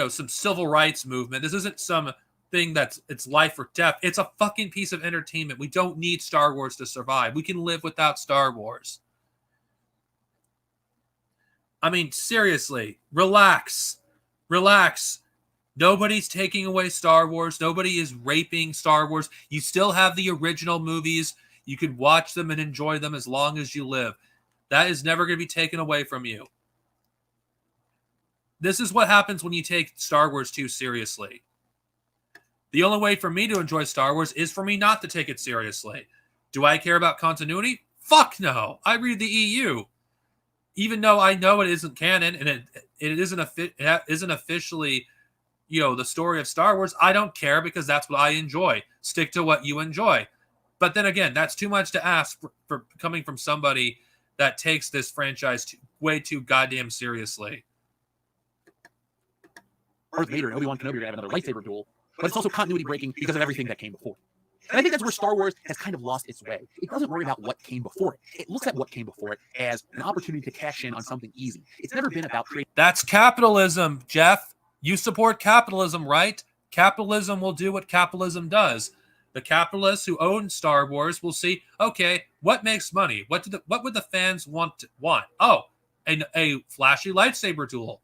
some civil rights movement. This isn't some thing that's it's life or death. It's a fucking piece of entertainment. We don't need Star Wars to survive. We can live without Star Wars. I mean, seriously, relax. Relax. Nobody's taking away Star Wars. Nobody is raping Star Wars. You still have the original movies. You can watch them and enjoy them as long as you live. That is never going to be taken away from you. This is what happens when you take Star Wars too seriously. The only way for me to enjoy Star Wars is for me not to take it seriously. Do I care about continuity? Fuck no. I read the EU. Even though I know it isn't canon and it isn't officially, the story of Star Wars, I don't care because that's what I enjoy. Stick to what you enjoy. But then again, that's too much to ask for coming from somebody that takes this franchise way too goddamn seriously. Darth Vader and Obi-Wan Kenobi are going to have another lightsaber duel, but it's also continuity breaking because of everything that came before. And I think that's where Star Wars has kind of lost its way. It doesn't worry about what came before it. It looks at what came before it as an opportunity to cash in on something easy. It's never been about creating. That's capitalism, Jeff. You support capitalism, right? Capitalism will do what capitalism does. The capitalists who own Star Wars will see, okay, what makes money? What would the fans want? Oh, a flashy lightsaber duel.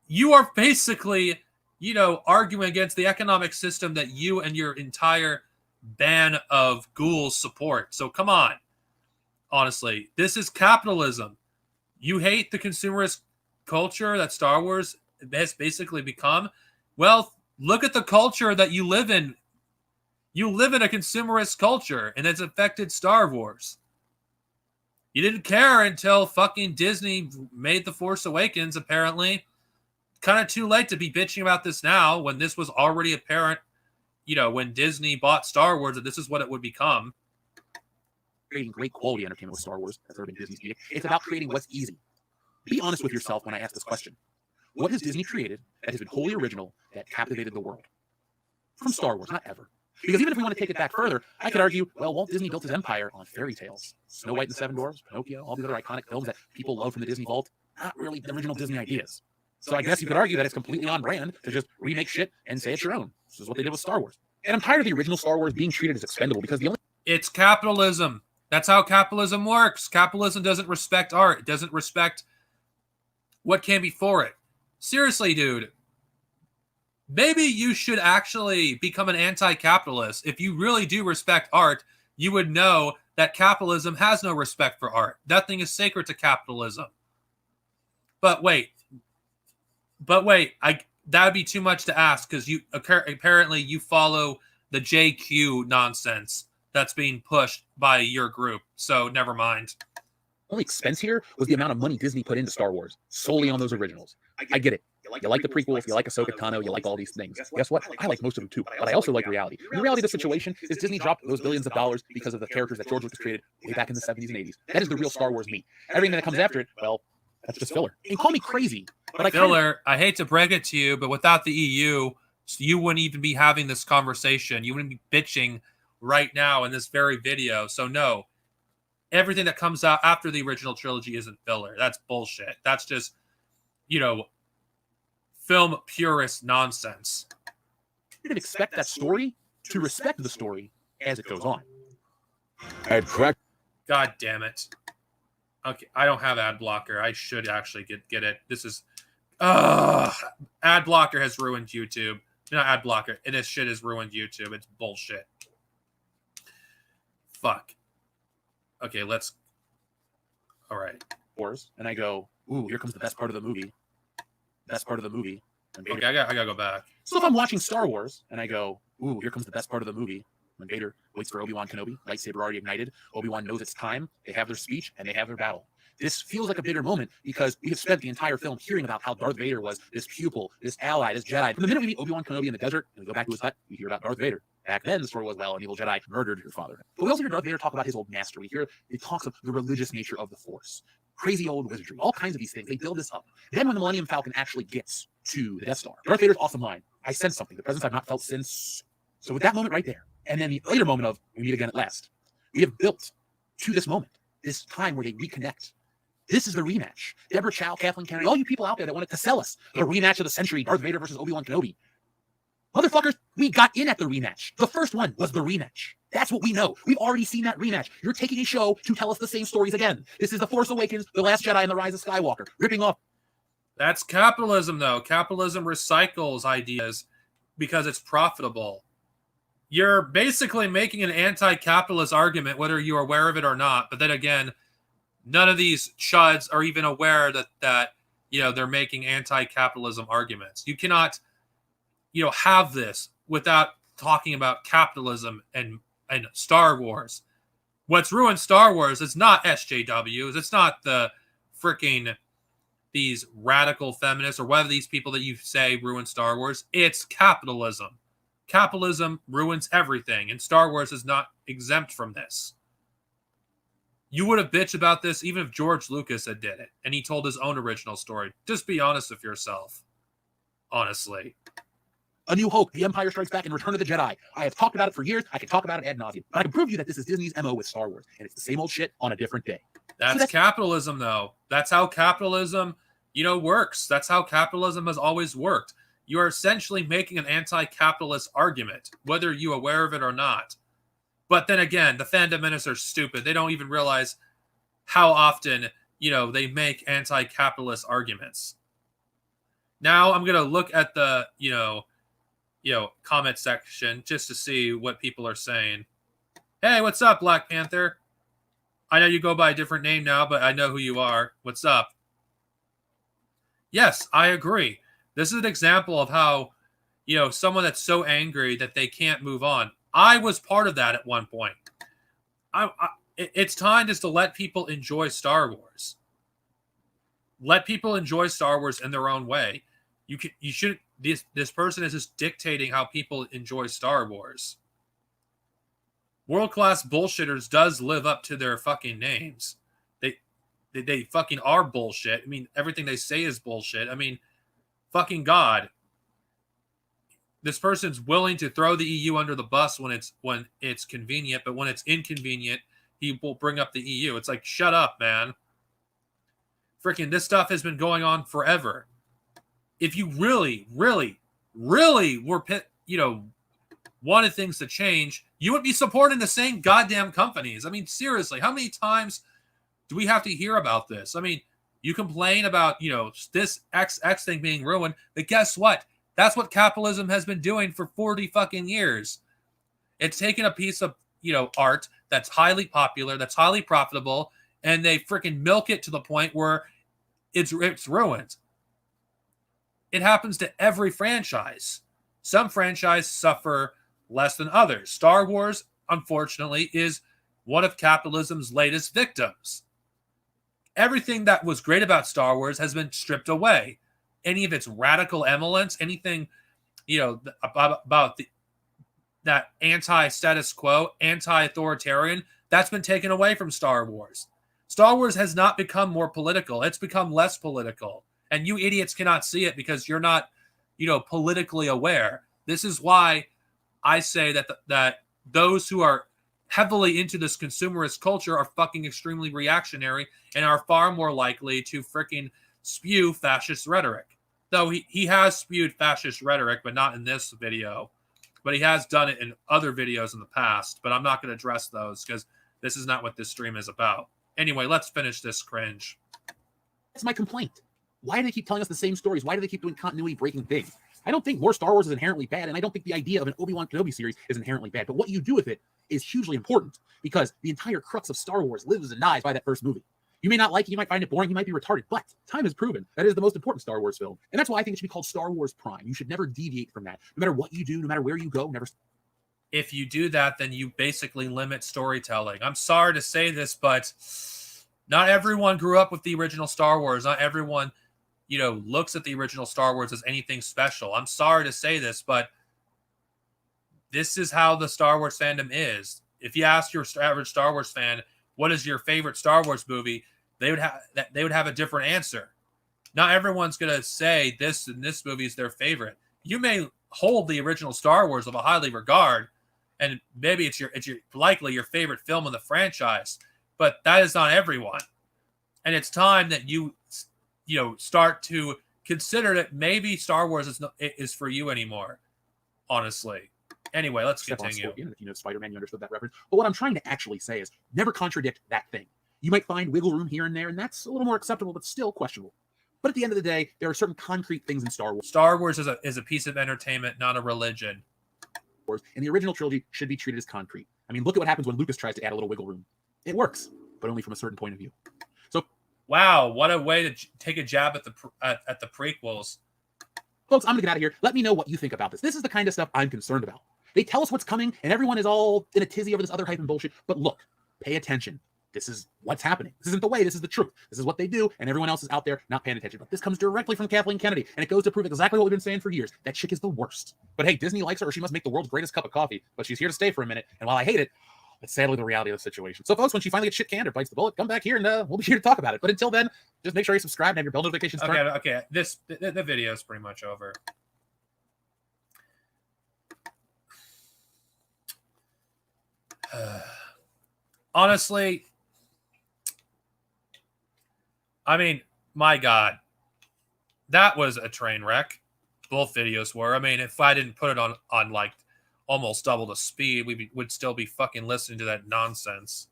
You are basically, arguing against the economic system that you and your entire band of ghouls support. So come on. Honestly, this is capitalism. You hate the consumerist culture that Star Wars has basically become. Well, look at the culture that you live in. You live in a consumerist culture, and it's affected Star Wars. You didn't care until fucking Disney made The Force Awakens, apparently. Kind of too late to be bitching about this now when this was already apparent, when Disney bought Star Wars, that this is what it would become. Creating great quality entertainment with Star Wars, that's urban Disney's edict. It's about creating what's easy. Be honest with yourself when I ask this question. What has Disney created that has been wholly original, that captivated the world? From Star Wars, not ever. Because even if we want to take it back further, I could argue, well, Walt Disney built his empire on fairy tales. Snow White and the Seven Dwarfs, Pinocchio, all these other iconic films that people love from the Disney vault, not really the original Disney ideas. So I guess you could argue that it's completely on brand to just remake shit and say it's your own. This is what they did with Star Wars. And I'm tired of the original Star Wars being treated as expendable because It's capitalism. That's how capitalism works. Capitalism doesn't respect art. It doesn't respect what came before it. Seriously, dude. Maybe you should actually become an anti-capitalist. If you really do respect art, you would know that capitalism has no respect for art. Nothing is sacred to capitalism. But wait, that would be too much to ask because you apparently you follow the JQ nonsense that's being pushed by your group. So never mind. The only expense here was the amount of money Disney put into Star Wars, solely on those originals. I get it. You like the prequels, you like Ahsoka Tano, you like all these things. Guess what? I like most of them too, but I also like reality. The reality of the situation is Disney dropped those billions of dollars because of the characters that George Lucas created way back in the 70s and 80s. That is the real Star Wars meat. Everything that comes after it, well, that's just filler. And call me crazy, but I hate to break it to you, but without the EU, you wouldn't even be having this conversation. You wouldn't be bitching right now in this very video. So no, everything that comes out after the original trilogy isn't filler. That's bullshit. That's just, film purist nonsense. You can expect that story to respect the story as it goes on. God damn it. Okay, I don't have ad blocker. I should actually get it. This is ad blocker has ruined YouTube. Not ad blocker. This shit has ruined YouTube. It's bullshit. Fuck. Okay, let's. All right. And I go, ooh, here comes the best part of the movie. Best part of the movie. Okay, I gotta go back. So if I'm watching Star Wars and I go, ooh, here comes the best part of the movie. When Vader waits for Obi-Wan Kenobi, lightsaber already ignited, Obi-Wan knows it's time, they have their speech, and they have their battle. This feels like a bitter moment because we have spent the entire film hearing about how Darth Vader was this pupil, this ally, this Jedi. From the minute we meet Obi-Wan Kenobi in the desert and we go back to his hut, we hear about Darth Vader. Back then, the story was, well, an evil Jedi murdered your father. But we also hear Darth Vader talk about his old master. We hear it talks of the religious nature of the Force. Crazy old wizardry, all kinds of these things. They build this up. Then when the Millennium Falcon actually gets to the Death Star, Darth Vader's off the line. I sense something, the presence I've not felt since. So with that moment right there, and then the later moment of we meet again at last, we have built to this moment, this time where they reconnect. This is the rematch. Deborah Chow, Kathleen Kennedy, all you people out there that wanted to sell us the rematch of the century, Darth Vader versus Obi-Wan Kenobi. Motherfuckers, we got in at the rematch. The first one was the rematch. That's what we know. We've already seen that rematch. You're taking a show to tell us the same stories again. This is The Force Awakens, The Last Jedi, and The Rise of Skywalker. Ripping off. That's capitalism, though. Capitalism recycles ideas because it's profitable. You're basically making an anti-capitalist argument, whether you're aware of it or not. But then again, none of these chuds are even aware that they're making anti-capitalism arguments. You cannot, have this without talking about capitalism and Star Wars. What's ruined Star Wars is not SJWs. It's not the freaking these radical feminists or whether these people that you say ruin Star Wars. It's capitalism. Capitalism ruins everything, and Star Wars is not exempt from this. You would have bitched about this even if George Lucas had did it, and he told his own original story. Just be honest with yourself. Honestly. A New Hope, The Empire Strikes Back, and Return of the Jedi. I have talked about it for years. I can talk about it ad nauseum. But I can prove you that this is Disney's MO with Star Wars, and it's the same old shit on a different day. That's capitalism, though. That's how capitalism, works. That's how capitalism has always worked. You are essentially making an anti-capitalist argument, whether you're aware of it or not. But then again, the fandom ministers are stupid. They don't even realize how often, they make anti-capitalist arguments. Now I'm going to look at the, comment section just to see what people are saying. Hey, what's up, Black Panther? I know you go by a different name now, but I know who you are. What's up? Yes, I agree. This is an example of how, someone that's so angry that they can't move on. I was part of that at one point. It's time just to let people enjoy Star Wars. Let people enjoy Star Wars in their own way. You shouldn't. This person is just dictating how people enjoy Star Wars. World-class bullshitters does live up to their fucking names. They fucking are bullshit. I mean, everything they say is bullshit. I mean, fucking God. This person's willing to throw the EU under the bus when it's convenient, but when it's inconvenient, he will bring up the EU. It's like, shut up, man. Freaking, this stuff has been going on forever. If you really, really, really were, wanted things to change, you would be supporting the same goddamn companies. I mean, seriously, how many times do we have to hear about this? I mean, you complain about, this XX thing being ruined, but guess what? That's what capitalism has been doing for 40 fucking years. It's taken a piece of, art that's highly popular, that's highly profitable, and they freaking milk it to the point where it's ruined. It happens to every franchise. Some franchises suffer less than others. Star Wars, unfortunately, is one of capitalism's latest victims. Everything that was great about Star Wars has been stripped away. Any of its radical emolence, anything, about that anti-status quo, anti-authoritarian, that's been taken away from Star Wars. Star Wars has not become more political. It's become less political. And you idiots cannot see it because you're not, politically aware. This is why I say that those who are heavily into this consumerist culture are fucking extremely reactionary and are far more likely to freaking spew fascist rhetoric. Though he has spewed fascist rhetoric, but not in this video. But he has done it in other videos in the past. But I'm not going to address those because this is not what this stream is about. Anyway, let's finish this cringe. That's my complaint. Why do they keep telling us the same stories? Why do they keep doing continuity-breaking things? I don't think more Star Wars is inherently bad, and I don't think the idea of an Obi-Wan Kenobi series is inherently bad. But what you do with it is hugely important because the entire crux of Star Wars lives and dies by that first movie. You may not like it, you might find it boring, you might be retarded, but time has proven that it is the most important Star Wars film. And that's why I think it should be called Star Wars Prime. You should never deviate from that. No matter what you do, no matter where you go, never. If you do that, then you basically limit storytelling. I'm sorry to say this, but not everyone grew up with the original Star Wars. Not everyone, looks at the original Star Wars as anything special. I'm sorry to say this, but this is how the Star Wars fandom is. If you ask your average Star Wars fan, what is your favorite Star Wars movie? They would have a different answer. Not everyone's going to say this and this movie is their favorite. You may hold the original Star Wars of a highly regard, and maybe it's likely your favorite film in the franchise, but that is not everyone. And it's time that you start to consider that maybe Star Wars is for you anymore. honestly. Anyway, let's Step on continue. Scorpion. If you know Spider-Man, you understood that reference. But what I'm trying to actually say is never contradict that thing. You might find wiggle room here and there, and that's a little more acceptable, but still questionable. But at the end of the day, there are certain concrete things in Star Wars. Star Wars is a piece of entertainment, not a religion. And the original trilogy should be treated as concrete. I mean, look at what happens when Lucas tries to add a little wiggle room. It works, but only from a certain point of view. So, wow, what a way to take a jab at the prequels. Folks, I'm going to get out of here. Let me know what you think about this. This is the kind of stuff I'm concerned about. They tell us what's coming, and everyone is all in a tizzy over this other hype and bullshit. But look, pay attention. This is what's happening. This isn't the way. This is the truth. This is what they do, and everyone else is out there not paying attention. But this comes directly from Kathleen Kennedy, and it goes to prove exactly what we've been saying for years. That chick is the worst. But hey, Disney likes her, or she must make the world's greatest cup of coffee. But she's here to stay for a minute, and while I hate it, it's sadly the reality of the situation. So, folks, when she finally gets shit canned or bites the bullet, come back here, and we'll be here to talk about it. But until then, just make sure you subscribe and have your bell notifications turned. Okay. The video is pretty much over. Honestly, I mean, my God, that was a train wreck. Both videos were. I mean, if I didn't put it on like almost double the speed, we would still be fucking listening to that nonsense.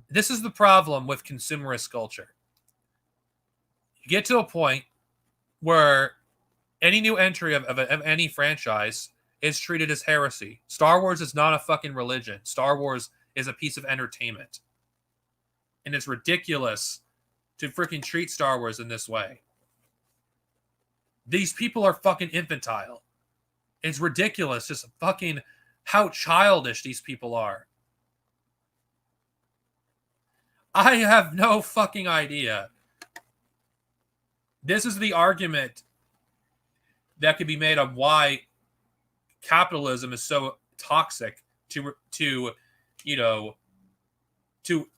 This is the problem with consumerist culture. You get to a point where any new entry of any franchise is treated as heresy. Star Wars is not a fucking religion. Star Wars is a piece of entertainment. And it's ridiculous to freaking treat Star Wars in this way. These people are fucking infantile. It's ridiculous just fucking how childish these people are. I have no fucking idea. This is the argument that could be made of why capitalism is so toxic to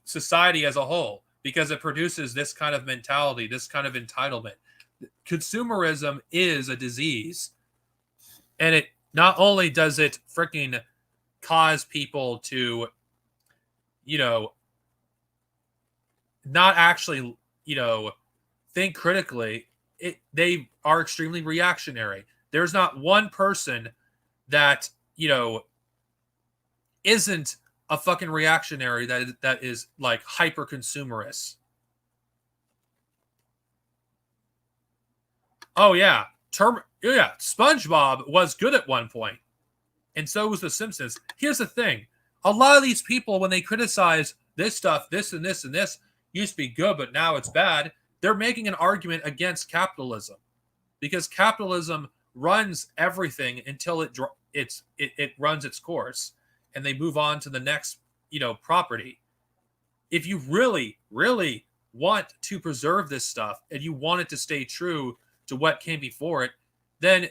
society as a whole, because it produces this kind of mentality, this kind of entitlement. Consumerism is a disease, and it not only does it freaking cause people to not actually think critically, they are extremely reactionary. There's not one person that isn't a fucking reactionary that is like hyper consumerist. Oh yeah, SpongeBob was good at one point, and so was The Simpsons. Here's the thing: a lot of these people, when they criticize this stuff, this and this and this used to be good, but now it's bad, they're making an argument against capitalism, because capitalism runs everything until it runs its course, and they move on to the next property. If you really, really want to preserve this stuff and you want it to stay true to what came before it, then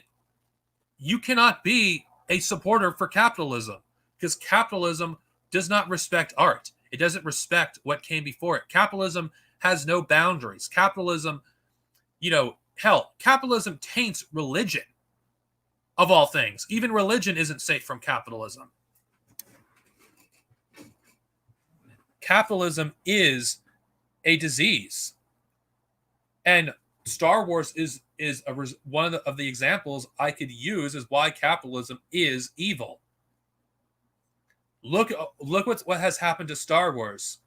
you cannot be a supporter for capitalism, because capitalism does not respect art. It doesn't respect what came before it. Capitalism has no boundaries. Capitalism, capitalism taints religion. Of all things, even religion isn't safe from capitalism. Capitalism is a disease, and Star Wars is one of the examples I could use as why capitalism is evil. Look what has happened to Star Wars,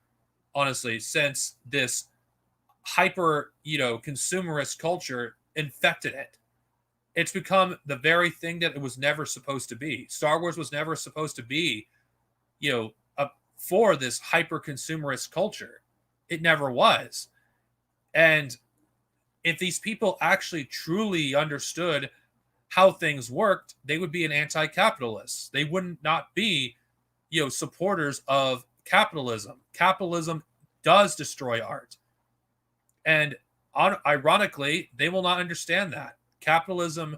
honestly, since this hyper consumerist culture infected it. It's become the very thing that it was never supposed to be. Star Wars was never supposed to be, for this hyper-consumerist culture. It never was. And if these people actually truly understood how things worked, they would be an anti-capitalist. They wouldn't not be, supporters of capitalism. Capitalism does destroy art. And ironically, they will not understand that. Capitalism,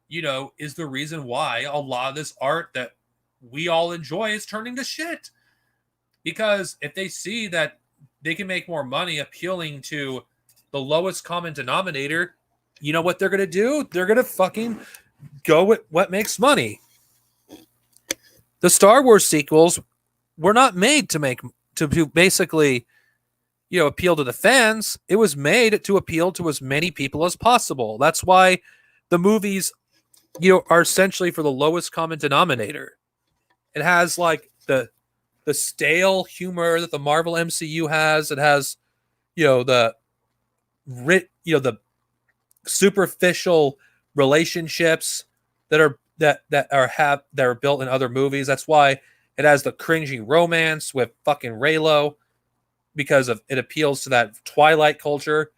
is the reason why a lot of this art that we all enjoy is turning to shit. Because if they see that they can make more money appealing to the lowest common denominator, you know what they're going to do? They're going to fucking go with what makes money. The Star Wars sequels were not made to basically, appeal to the fans. It was made to appeal to as many people as possible. That's why the movies are essentially for the lowest common denominator. It has like the stale humor that the Marvel MCU has. It has, the the superficial relationships that are built in other movies. That's why it has the cringy romance with fucking Raylo, because of it appeals to that Twilight culture.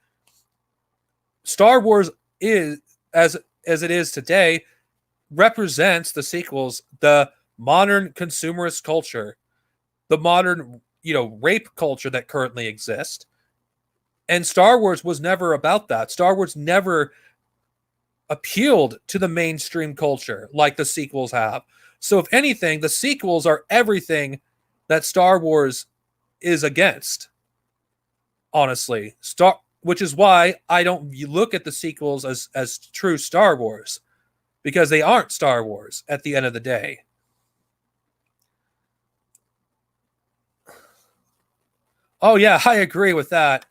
Star Wars is, as it is today, represents the sequels, the modern consumerist culture, the modern, rape culture that currently exists. And Star Wars was never about that. Star Wars never appealed to the mainstream culture like the sequels have. So if anything, the sequels are everything that Star Wars is against. Honestly, which is why I don't look at the sequels as true Star Wars, because they aren't Star Wars at the end of the day. Oh yeah, I agree with that.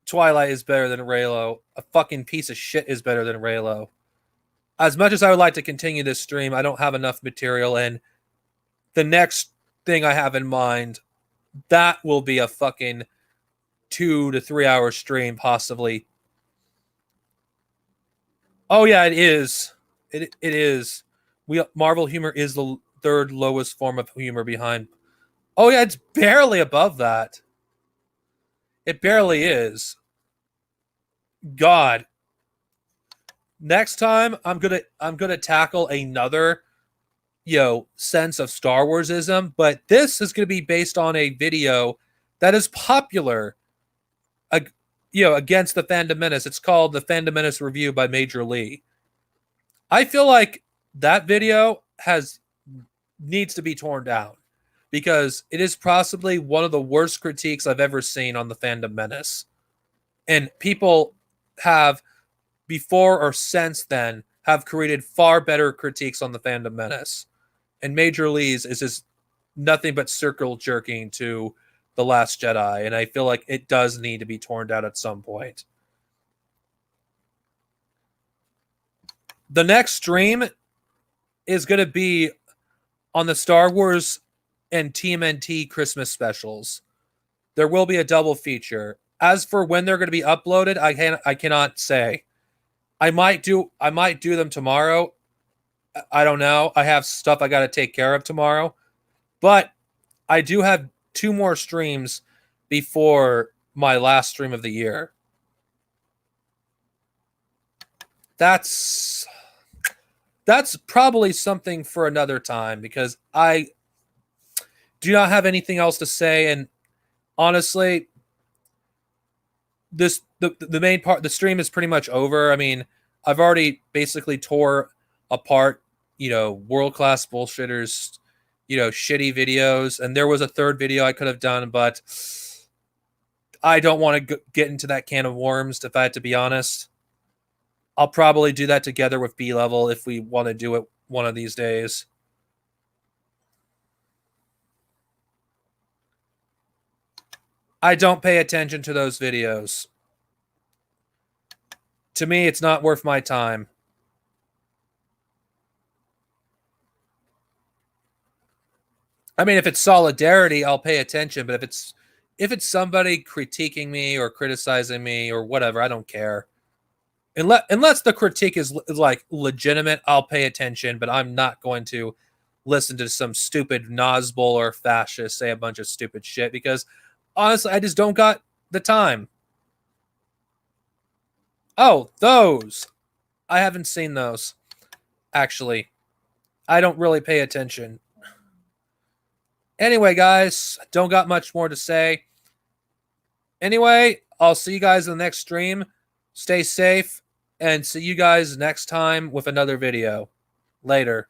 Twilight is better than Raylo. A fucking piece of shit is better than Raylo. As much as I would like to continue this stream, I don't have enough material, and the next thing I have in mind, that will be a fucking 2 to 3 hour stream, possibly. Oh yeah, it is. It is. Marvel humor is the third lowest form of humor behind. Oh yeah, it's barely above that. It barely is. God. Next time I'm gonna tackle another sense of Star Warsism, but this is gonna be based on a video that is popular against the Fandom Menace. It's called the Fandom Menace Review by Major Lee. I feel like that video needs to be torn down, because it is possibly one of the worst critiques I've ever seen on the Fandom Menace. And people have, before or since then, have created far better critiques on the Fandom Menace. And Major Lee's is just nothing but circle jerking to The Last Jedi. And I feel like it does need to be torn down at some point. The next stream is going to be on the Star Wars and TMNT Christmas specials. There will be a double feature. As for when they're going to be uploaded, I cannot say. I might do them tomorrow. I don't know. I have stuff I got to take care of tomorrow. But I do have 2 more streams before my last stream of the year. That's probably something for another time, because I do not have anything else to say. And honestly, the main part, the stream is pretty much over. I mean, I've already basically tore apart, world-class bullshitters, shitty videos. And there was a third video I could have done, but I don't want to get into that can of worms, if I had to be honest. I'll probably do that together with B-Level if we want to do it one of these days. I don't pay attention to those videos. To me, it's not worth my time. I mean, if it's solidarity, I'll pay attention. But if it's somebody critiquing me or criticizing me or whatever, I don't care. Unless the critique is like legitimate, I'll pay attention. But I'm not going to listen to some stupid Nazbol or fascist say a bunch of stupid shit, because honestly, I just don't got the time. Oh, those. I haven't seen those. Actually, I don't really pay attention. Anyway, guys, don't got much more to say. Anyway, I'll see you guys in the next stream. Stay safe, and see you guys next time with another video. Later.